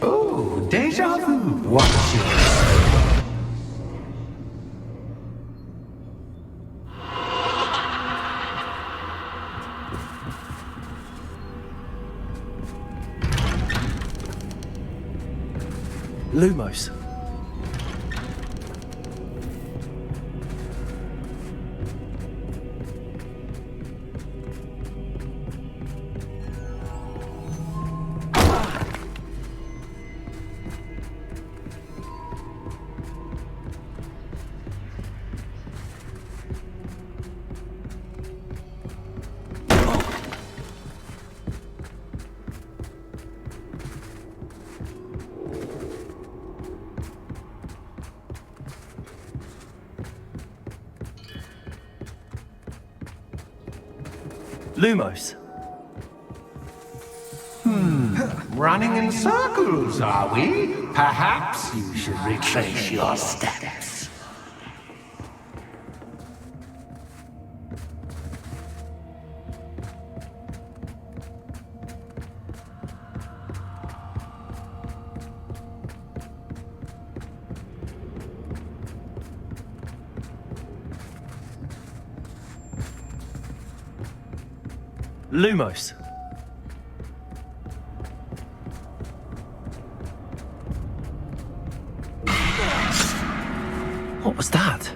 Oh, deja vu. Watch your Lumos. Lumos. Running in circles, are we? Perhaps you should retrace your steps. Lumos. What was that?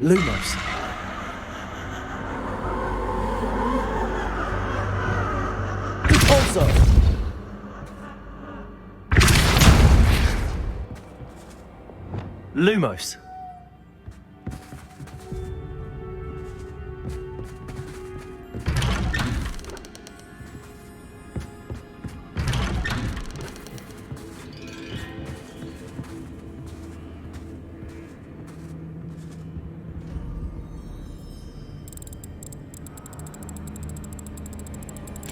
Lumos. Also. Lumos.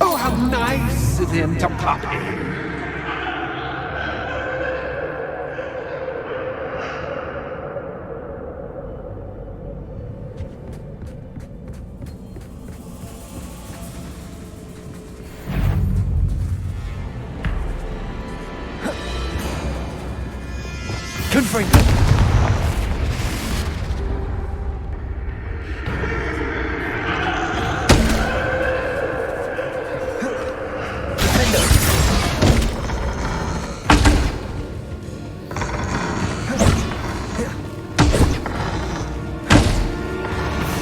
Oh, how nice of him to pop in. Confringo.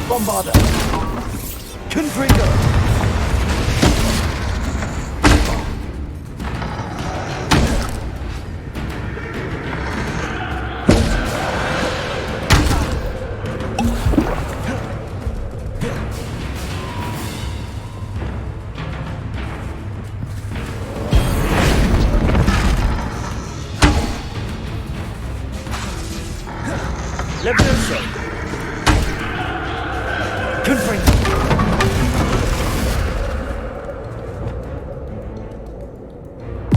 Bombarder. Confringo. Levioso. Confringo.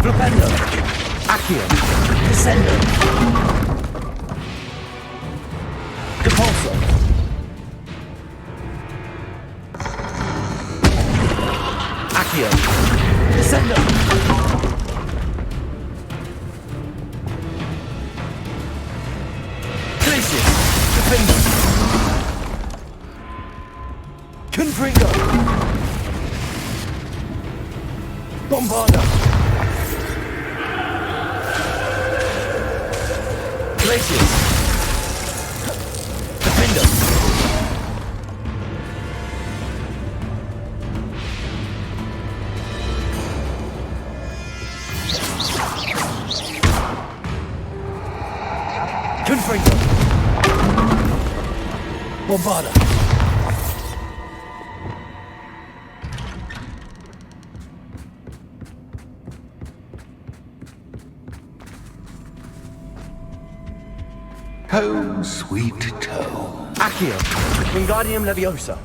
Flipendo. Accio. Descendo. Depulso. Accio. Descendo. Glacius. Defendo. Confringo. Bombarder. Glacius. Defender. Confringo. Bombarder. Home, sweet toe. Accio. Wingardium Leviosa.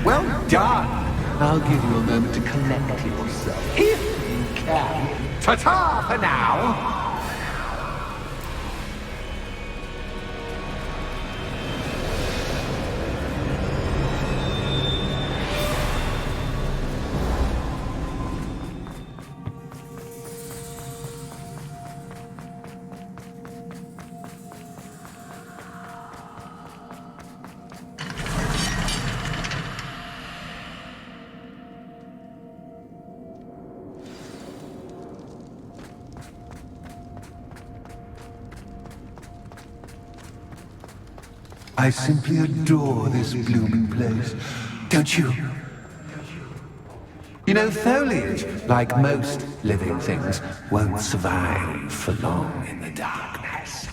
Well done. I'll give you a moment to collect yourself, if you can. Ta-ta for now. I simply adore this blooming place. Don't you? You know, foliage, like most living things, won't survive for long in the darkness.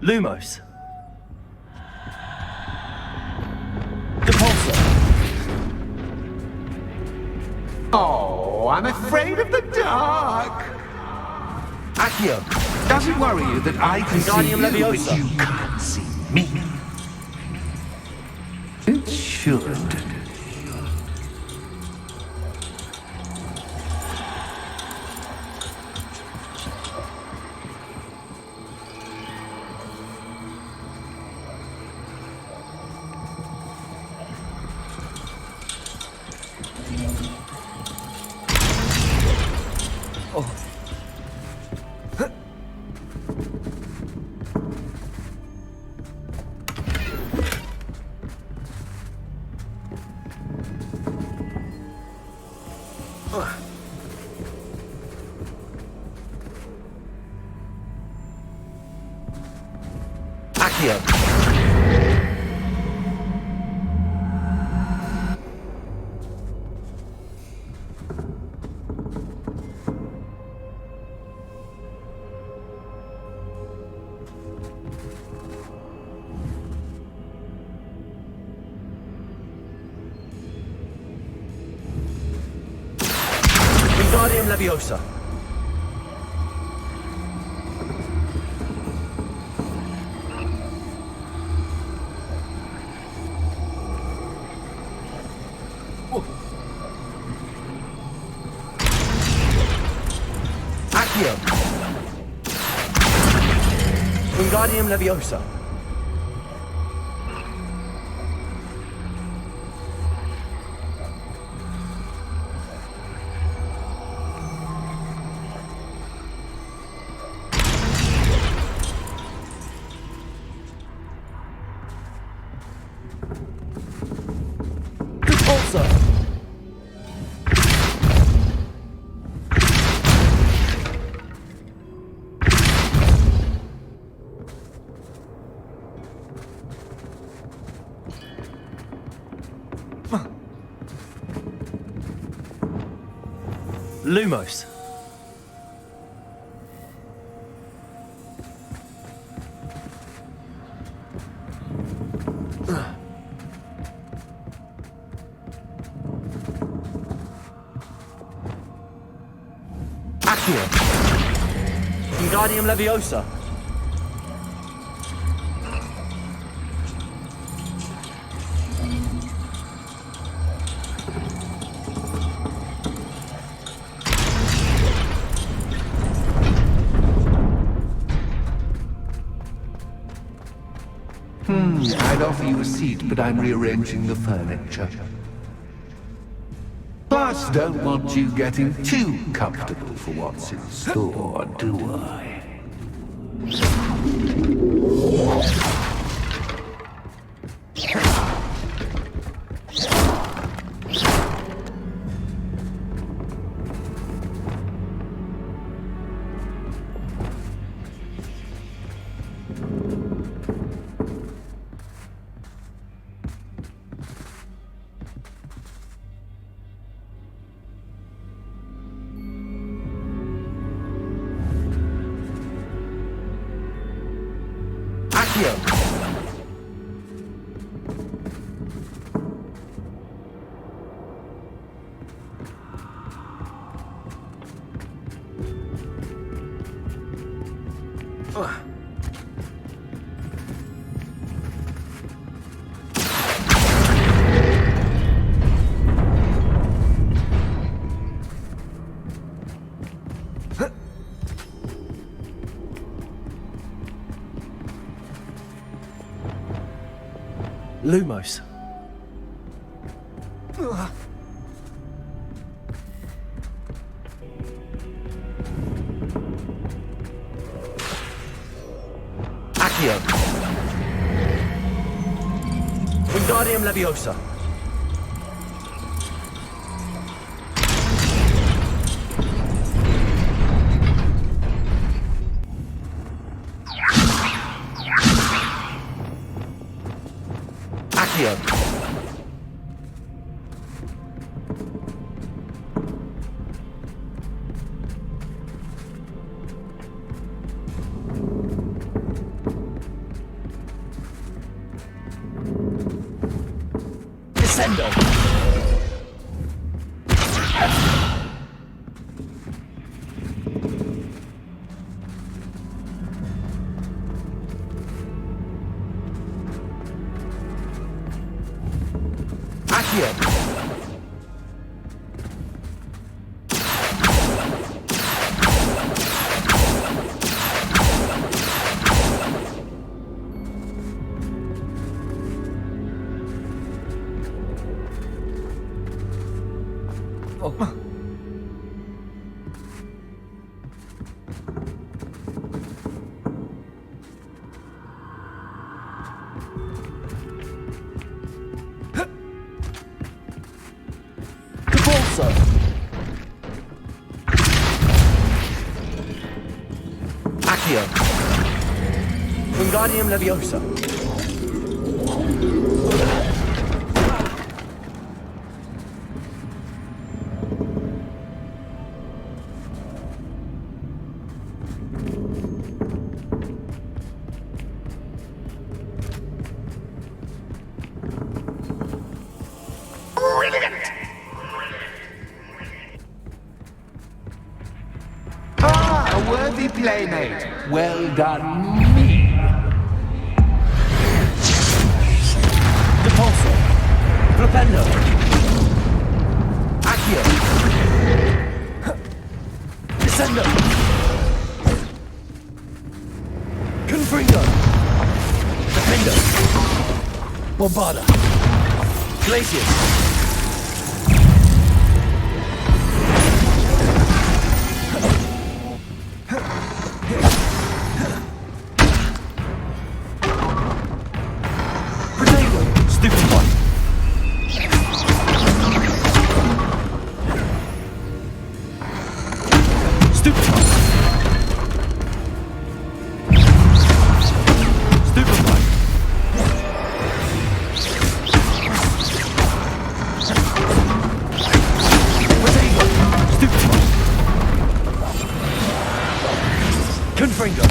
Lumos. Depulsor. Oh, I'm afraid of the dark. Accio, does it worry you that I can see you, but you can't see me? It should. Wingardium Leviosa. Accio. Wingardium Leviosa. Lumos. Accio. Wingardium Leviosa. I'd offer you a seat, but I'm rearranging the furniture. Plus, don't want you getting too comfortable for what's in store, do I? Lumos. Accio. Wingardium Leviosa. Accio. Descendo. Accio. Oh. Convulso. Accio. Wingardium Leviosa. Ah, a worthy playmate. Well done, me. Repulsor. Flipendo. Accio. Descendo. Confringo. Defendo. Bombarda. Glacius. Stupefy. Stupefy. Stupefy. Potato. Stupefy. Confringo.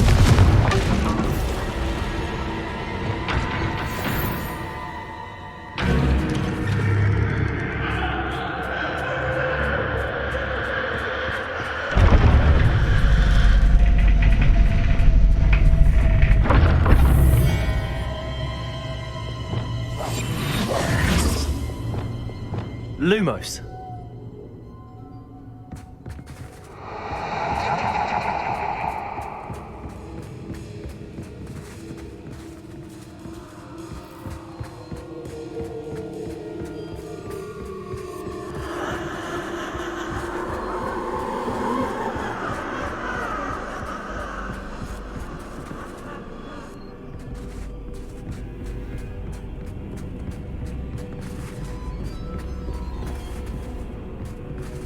Lumos.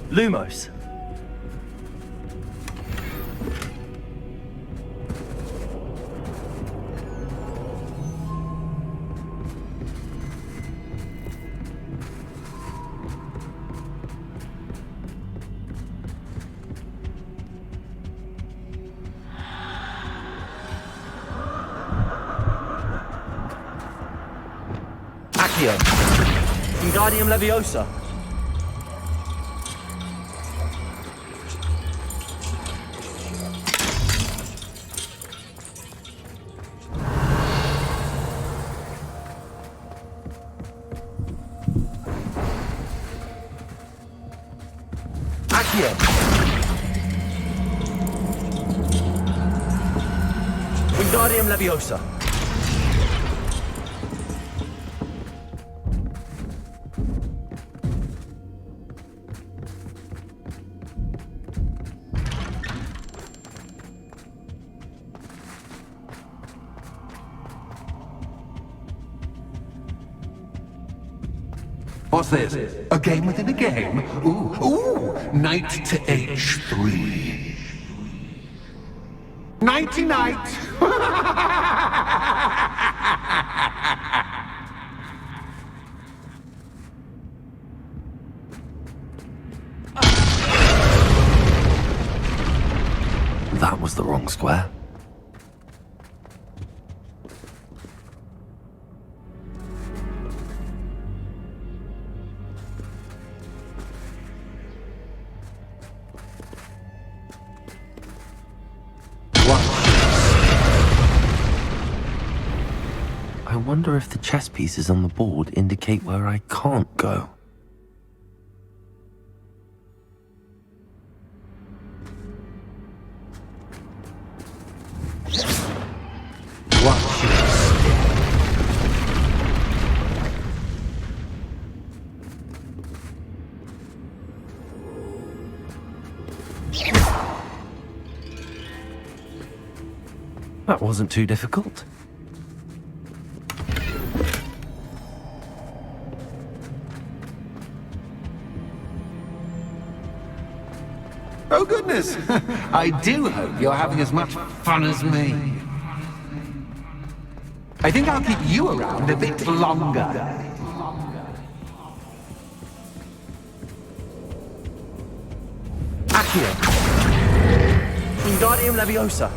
Lumos. Accio. Wingardium Leviosa. Accio. Wingardium Leviosa. What's this? A game within a game? Ooh, knight to h3. Nighty-night! That was the wrong square. I wonder if the chess pieces on the board indicate where I can't go. That wasn't too difficult. Oh goodness! I do hope you're having as much fun as me. I think I'll keep you around a bit longer. Accio. Wingardium Leviosa.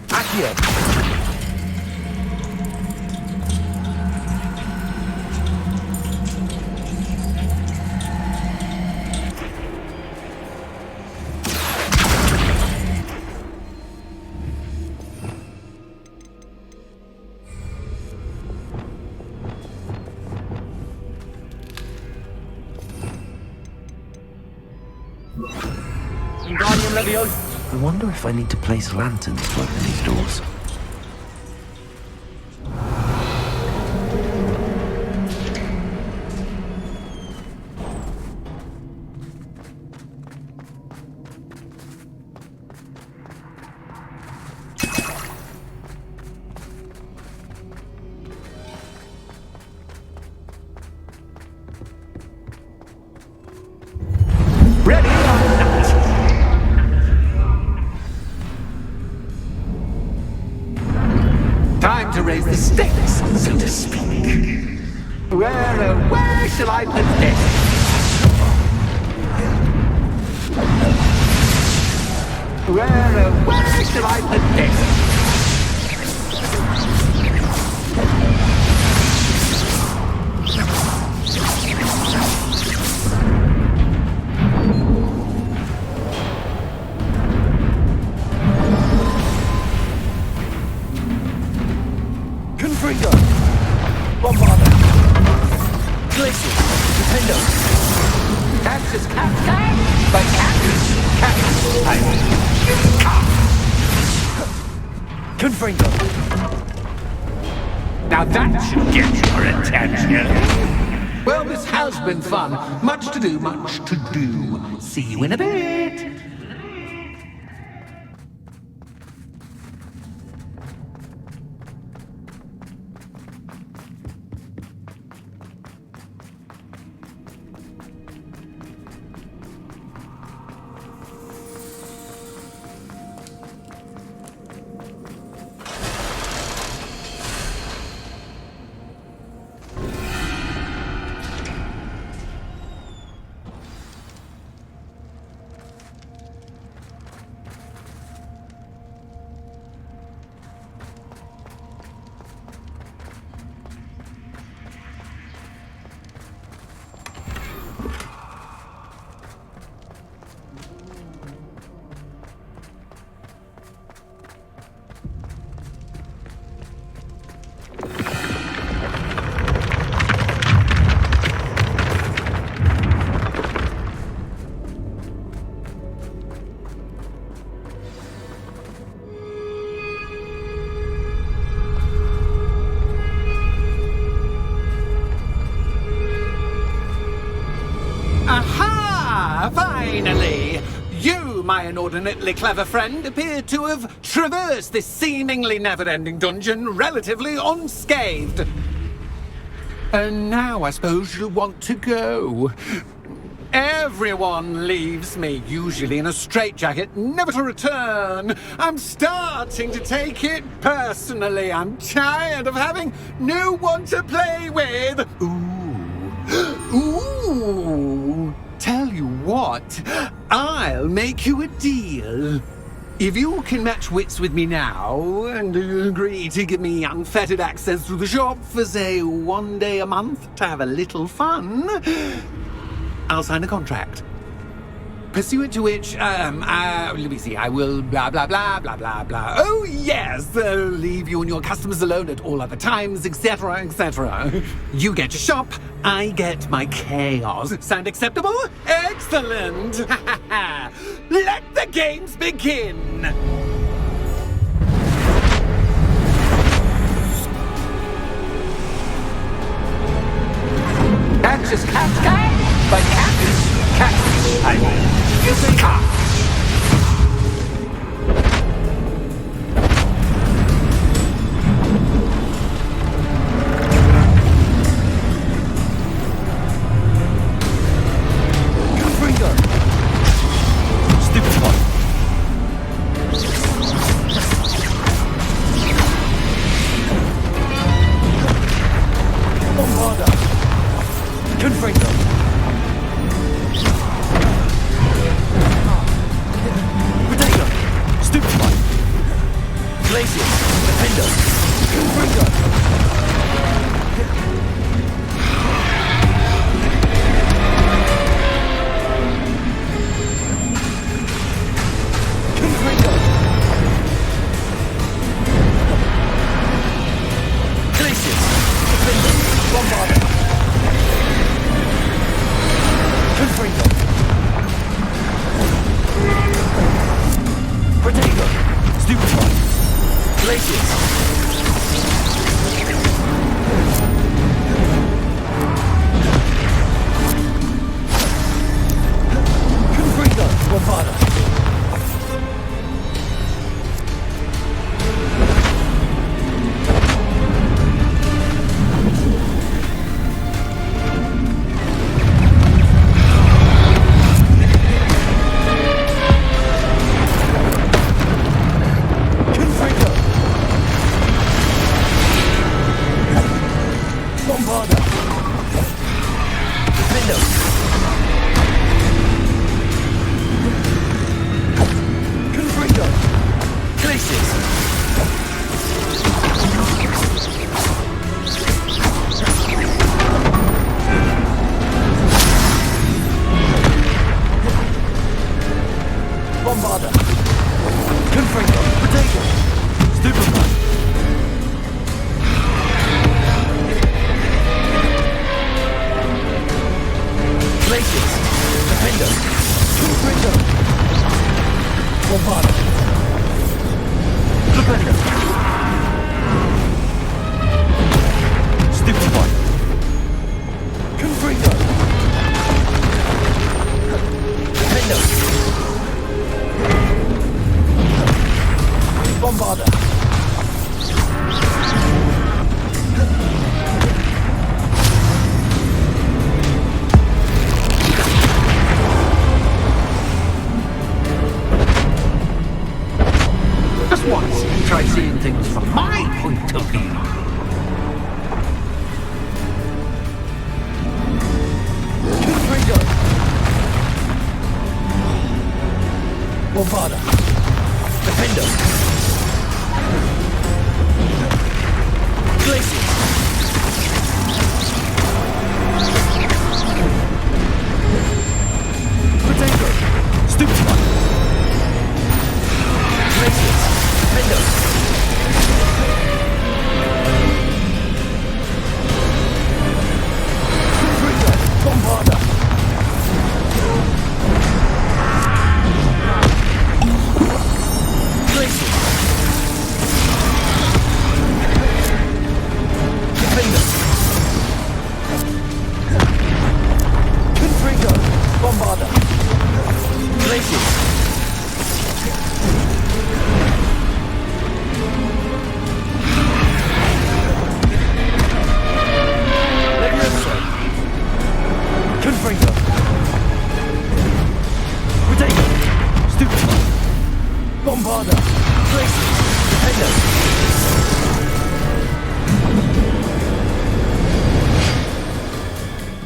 Accio. Wingardium Leviosa. I wonder if I need to place lanterns to open these doors. Ready or not? Time to raise the stakes, so to speak. Where shall I put this? Where shall I put this? Confringo. Bombarda. Glacier. Dependo. That's just cat, but cat. Confringo. Now that should get your attention. Well, this has been fun. Much to do. See you in a bit. Finally! You, my inordinately clever friend, appear to have traversed this seemingly never-ending dungeon relatively unscathed. And now I suppose you'll want to go. Everyone leaves me, usually in a straitjacket, never to return. I'm starting to take it personally. I'm tired of having no one to play with. Ooh. Tell you what, I'll make you a deal. If you can match wits with me now, and agree to give me unfettered access to the shop for, say, 1 day a month to have a little fun, I'll sign a contract. Pursuant to which, let me see, I will blah, blah, blah, blah, blah, blah. Oh, yes, leave you and your customers alone at all other times, etc., etc. You get your shop, I get my chaos. Sound acceptable? Excellent! Let the games begin! Access Cascade by Cactus. Cactus, I mean. Places.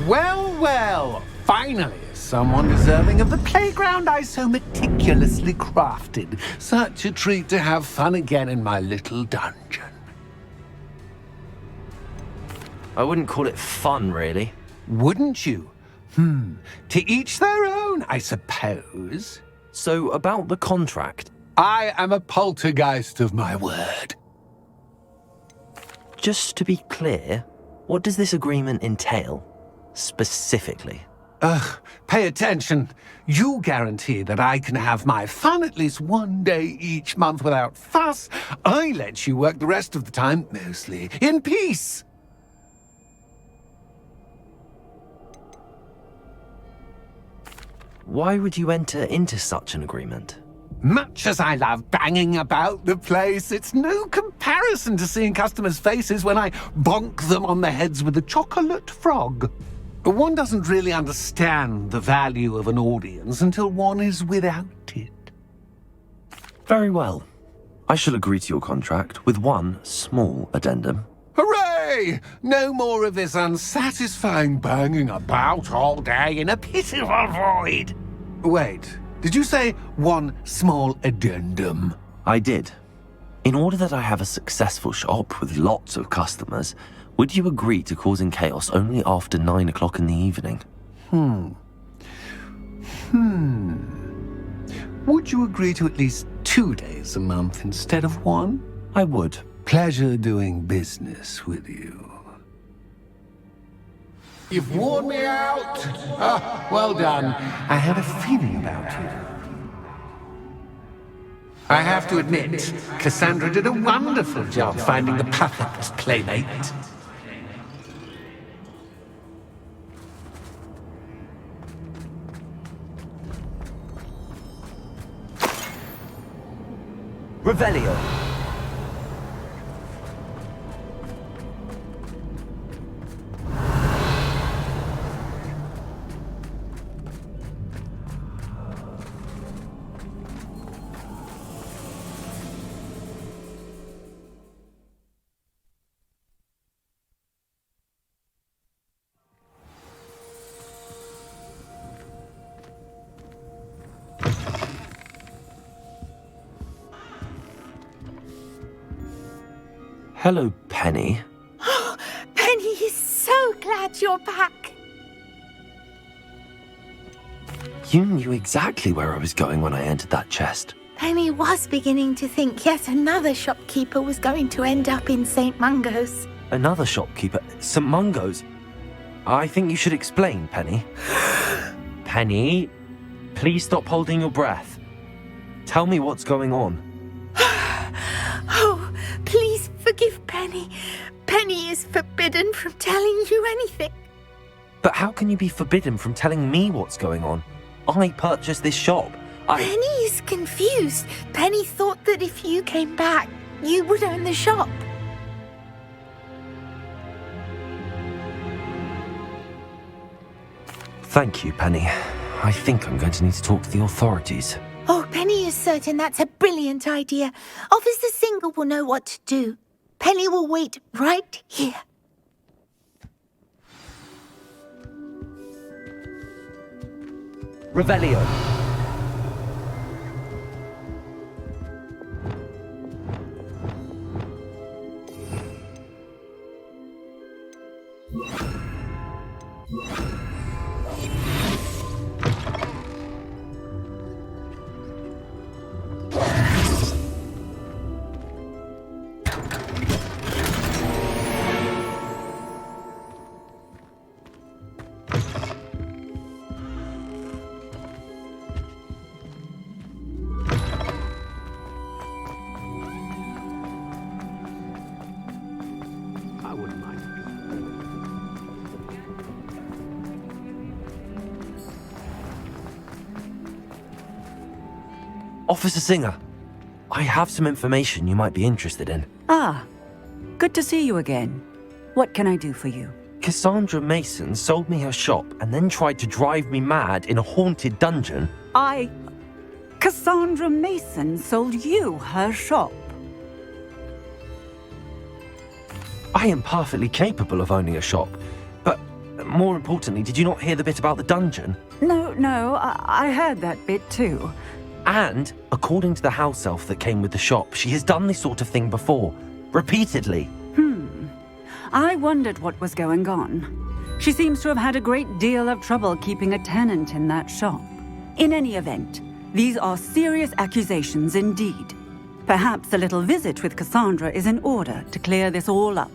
Well, well. Finally, someone deserving of the playground I so meticulously crafted. Such a treat to have fun again in my little dungeon. I wouldn't call it fun, really. Wouldn't you? To each their own, I suppose. So, about the contract? I am a poltergeist of my word. Just to be clear, what does this agreement entail? Specifically? Pay attention. You guarantee that I can have my fun at least one day each month without fuss. I let you work the rest of the time, mostly in peace. Why would you enter into such an agreement? Much as I love banging about the place, it's no comparison to seeing customers' faces when I bonk them on the heads with a chocolate frog. One doesn't really understand the value of an audience until one is without it. Very well. I shall agree to your contract with one small addendum. Hooray! No more of this unsatisfying banging about all day in a pitiful void. Wait, did you say one small addendum? I did. In order that I have a successful shop with lots of customers, would you agree to causing chaos only after 9 o'clock in the evening? Would you agree to at least 2 days a month instead of one? I would. Pleasure doing business with you. You've worn me out. Well done. I had a feeling about you. I have to admit, Cassandra did a wonderful job finding the perfect playmate. Revelio. Hello, Penny. Penny is so glad you're back. You knew exactly where I was going when I entered that chest. Penny was beginning to think yet another shopkeeper was going to end up in St. Mungo's. Another shopkeeper? St. Mungo's? I think you should explain, Penny. Penny, please stop holding your breath. Tell me what's going on. Oh, please forgive Penny. Penny is forbidden from telling you anything. But how can you be forbidden from telling me what's going on? I purchased this shop. Penny is confused. Penny thought that if you came back, you would own the shop. Thank you, Penny. I think I'm going to need to talk to the authorities. Oh, Penny is certain that's a brilliant idea. Officer Singer will know what to do. Penny will wait right here. Revelio. Officer Singer, I have some information you might be interested in. Ah, good to see you again. What can I do for you? Cassandra Mason sold me her shop and then tried to drive me mad in a haunted dungeon. Cassandra Mason sold you her shop? I am perfectly capable of owning a shop, but more importantly, did you not hear the bit about the dungeon? No, I heard that bit too. And, according to the house elf that came with the shop, she has done this sort of thing before. Repeatedly. I wondered what was going on. She seems to have had a great deal of trouble keeping a tenant in that shop. In any event, these are serious accusations indeed. Perhaps a little visit with Cassandra is in order to clear this all up.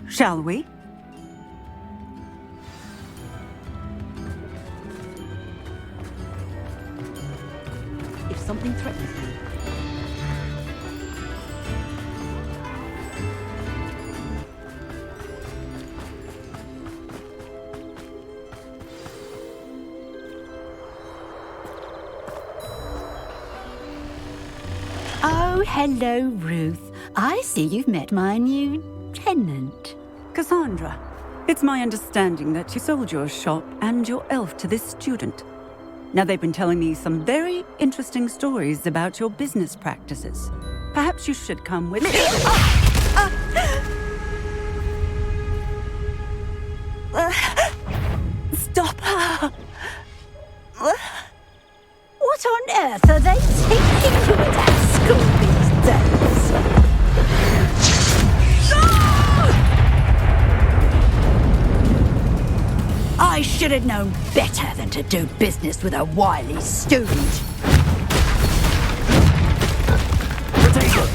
Shall we? If something threatens me, Oh, hello, Ruth. I see you've met my new tenant. Cassandra, it's my understanding that you sold your shop and your elf to this student. Now, they've been telling me some very interesting stories about your business practices. Perhaps you should come with me. Stop her! What on earth are they teaching you at that school these days? I should have known better than to do business with a wily student. Potato!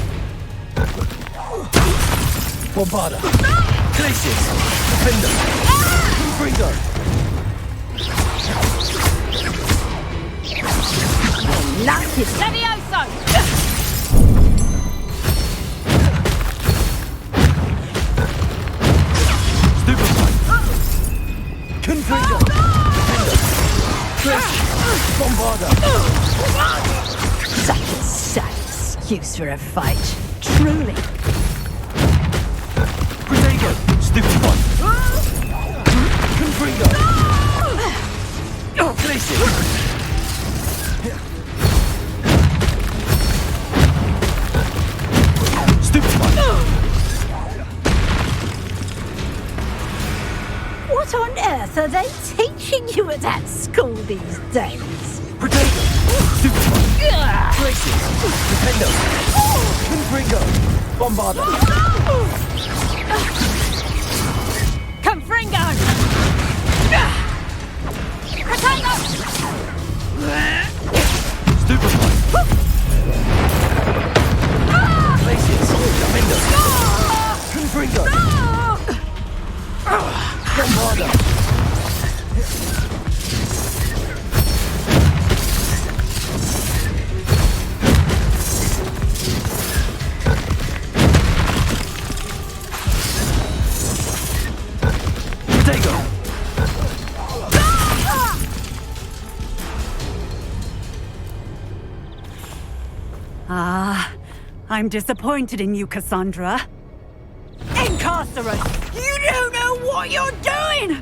Bombarda! Glaciers! Defender! Confringo! Lucky Levioso! Confringo! Defender! Glaciers! Bombarda! Such a sad excuse for a fight. Truly. Protego! Stupid one! Confringo! Glaciers! What on earth are they teaching you at that school these days? Potato! Superman! Glaciers! Defendo! Confringo! Bombarda! Confringo! Potato! Superman! Glaciers! Defendo! Confringo! Bombarda! I'm disappointed in you, Cassandra. Incarcerate! You don't know what you're doing!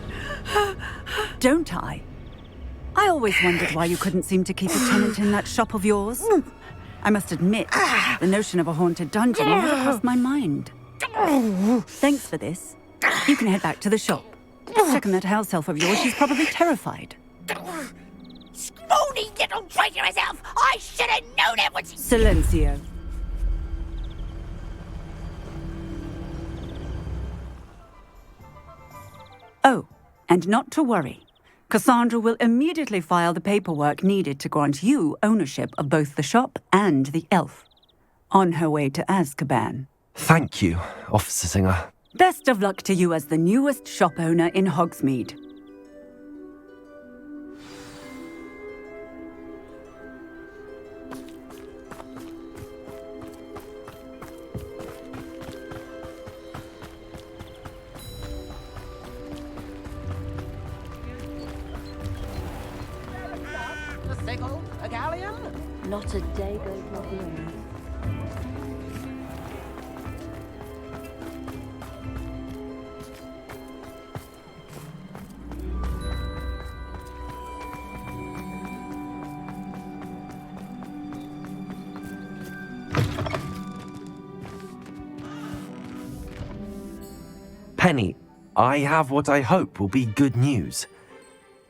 Don't I? I always wondered why you couldn't seem to keep a tenant in that shop of yours. I must admit, the notion of a haunted dungeon never crossed my mind. Thanks for this. You can head back to the shop. Check on that house elf of yours. She's probably terrified. Scrawny little traitorous elf! I should have known it was... Silencio. Oh, and not to worry. Cassandra will immediately file the paperwork needed to grant you ownership of both the shop and the elf. On her way to Azkaban. Thank you, Officer Singer. Best of luck to you as the newest shop owner in Hogsmeade. A galleon? Not a day goes not alone. Penny, I have what I hope will be good news.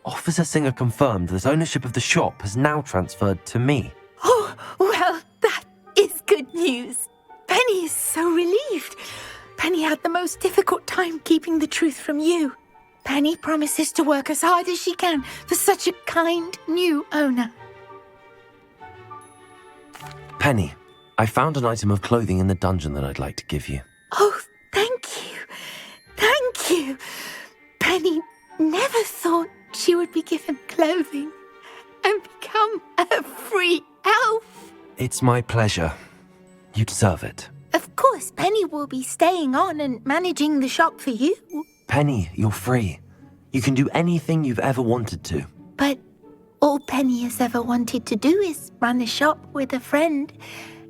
Officer Singer confirmed that ownership of the shop has now transferred to me. Oh, well, that is good news. Penny is so relieved. Penny had the most difficult time keeping the truth from you. Penny promises to work as hard as she can for such a kind new owner. Penny, I found an item of clothing in the dungeon that I'd like to give you. Oh, thank you. Thank you. Penny never thought she would be given clothing and become a free elf. It's my pleasure. You deserve it. Of course, Penny will be staying on and managing the shop for you. Penny, you're free. You can do anything you've ever wanted to. But all Penny has ever wanted to do is run a shop with a friend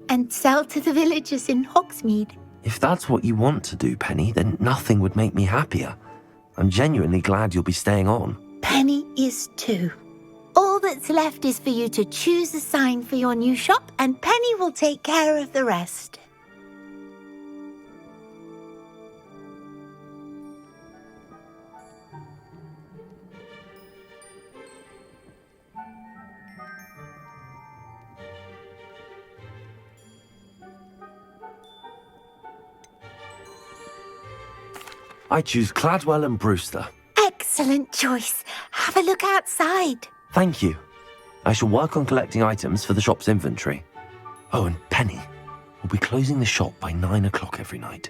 and sell to the villagers in Hogsmeade. If that's what you want to do, Penny, then nothing would make me happier. I'm genuinely glad you'll be staying on. Penny is too. All that's left is for you to choose a sign for your new shop, and Penny will take care of the rest. I choose Cladwell and Brewster. Excellent choice. Have a look outside. Thank you. I shall work on collecting items for the shop's inventory. Oh, and Penny, we'll be closing the shop by 9 o'clock every night.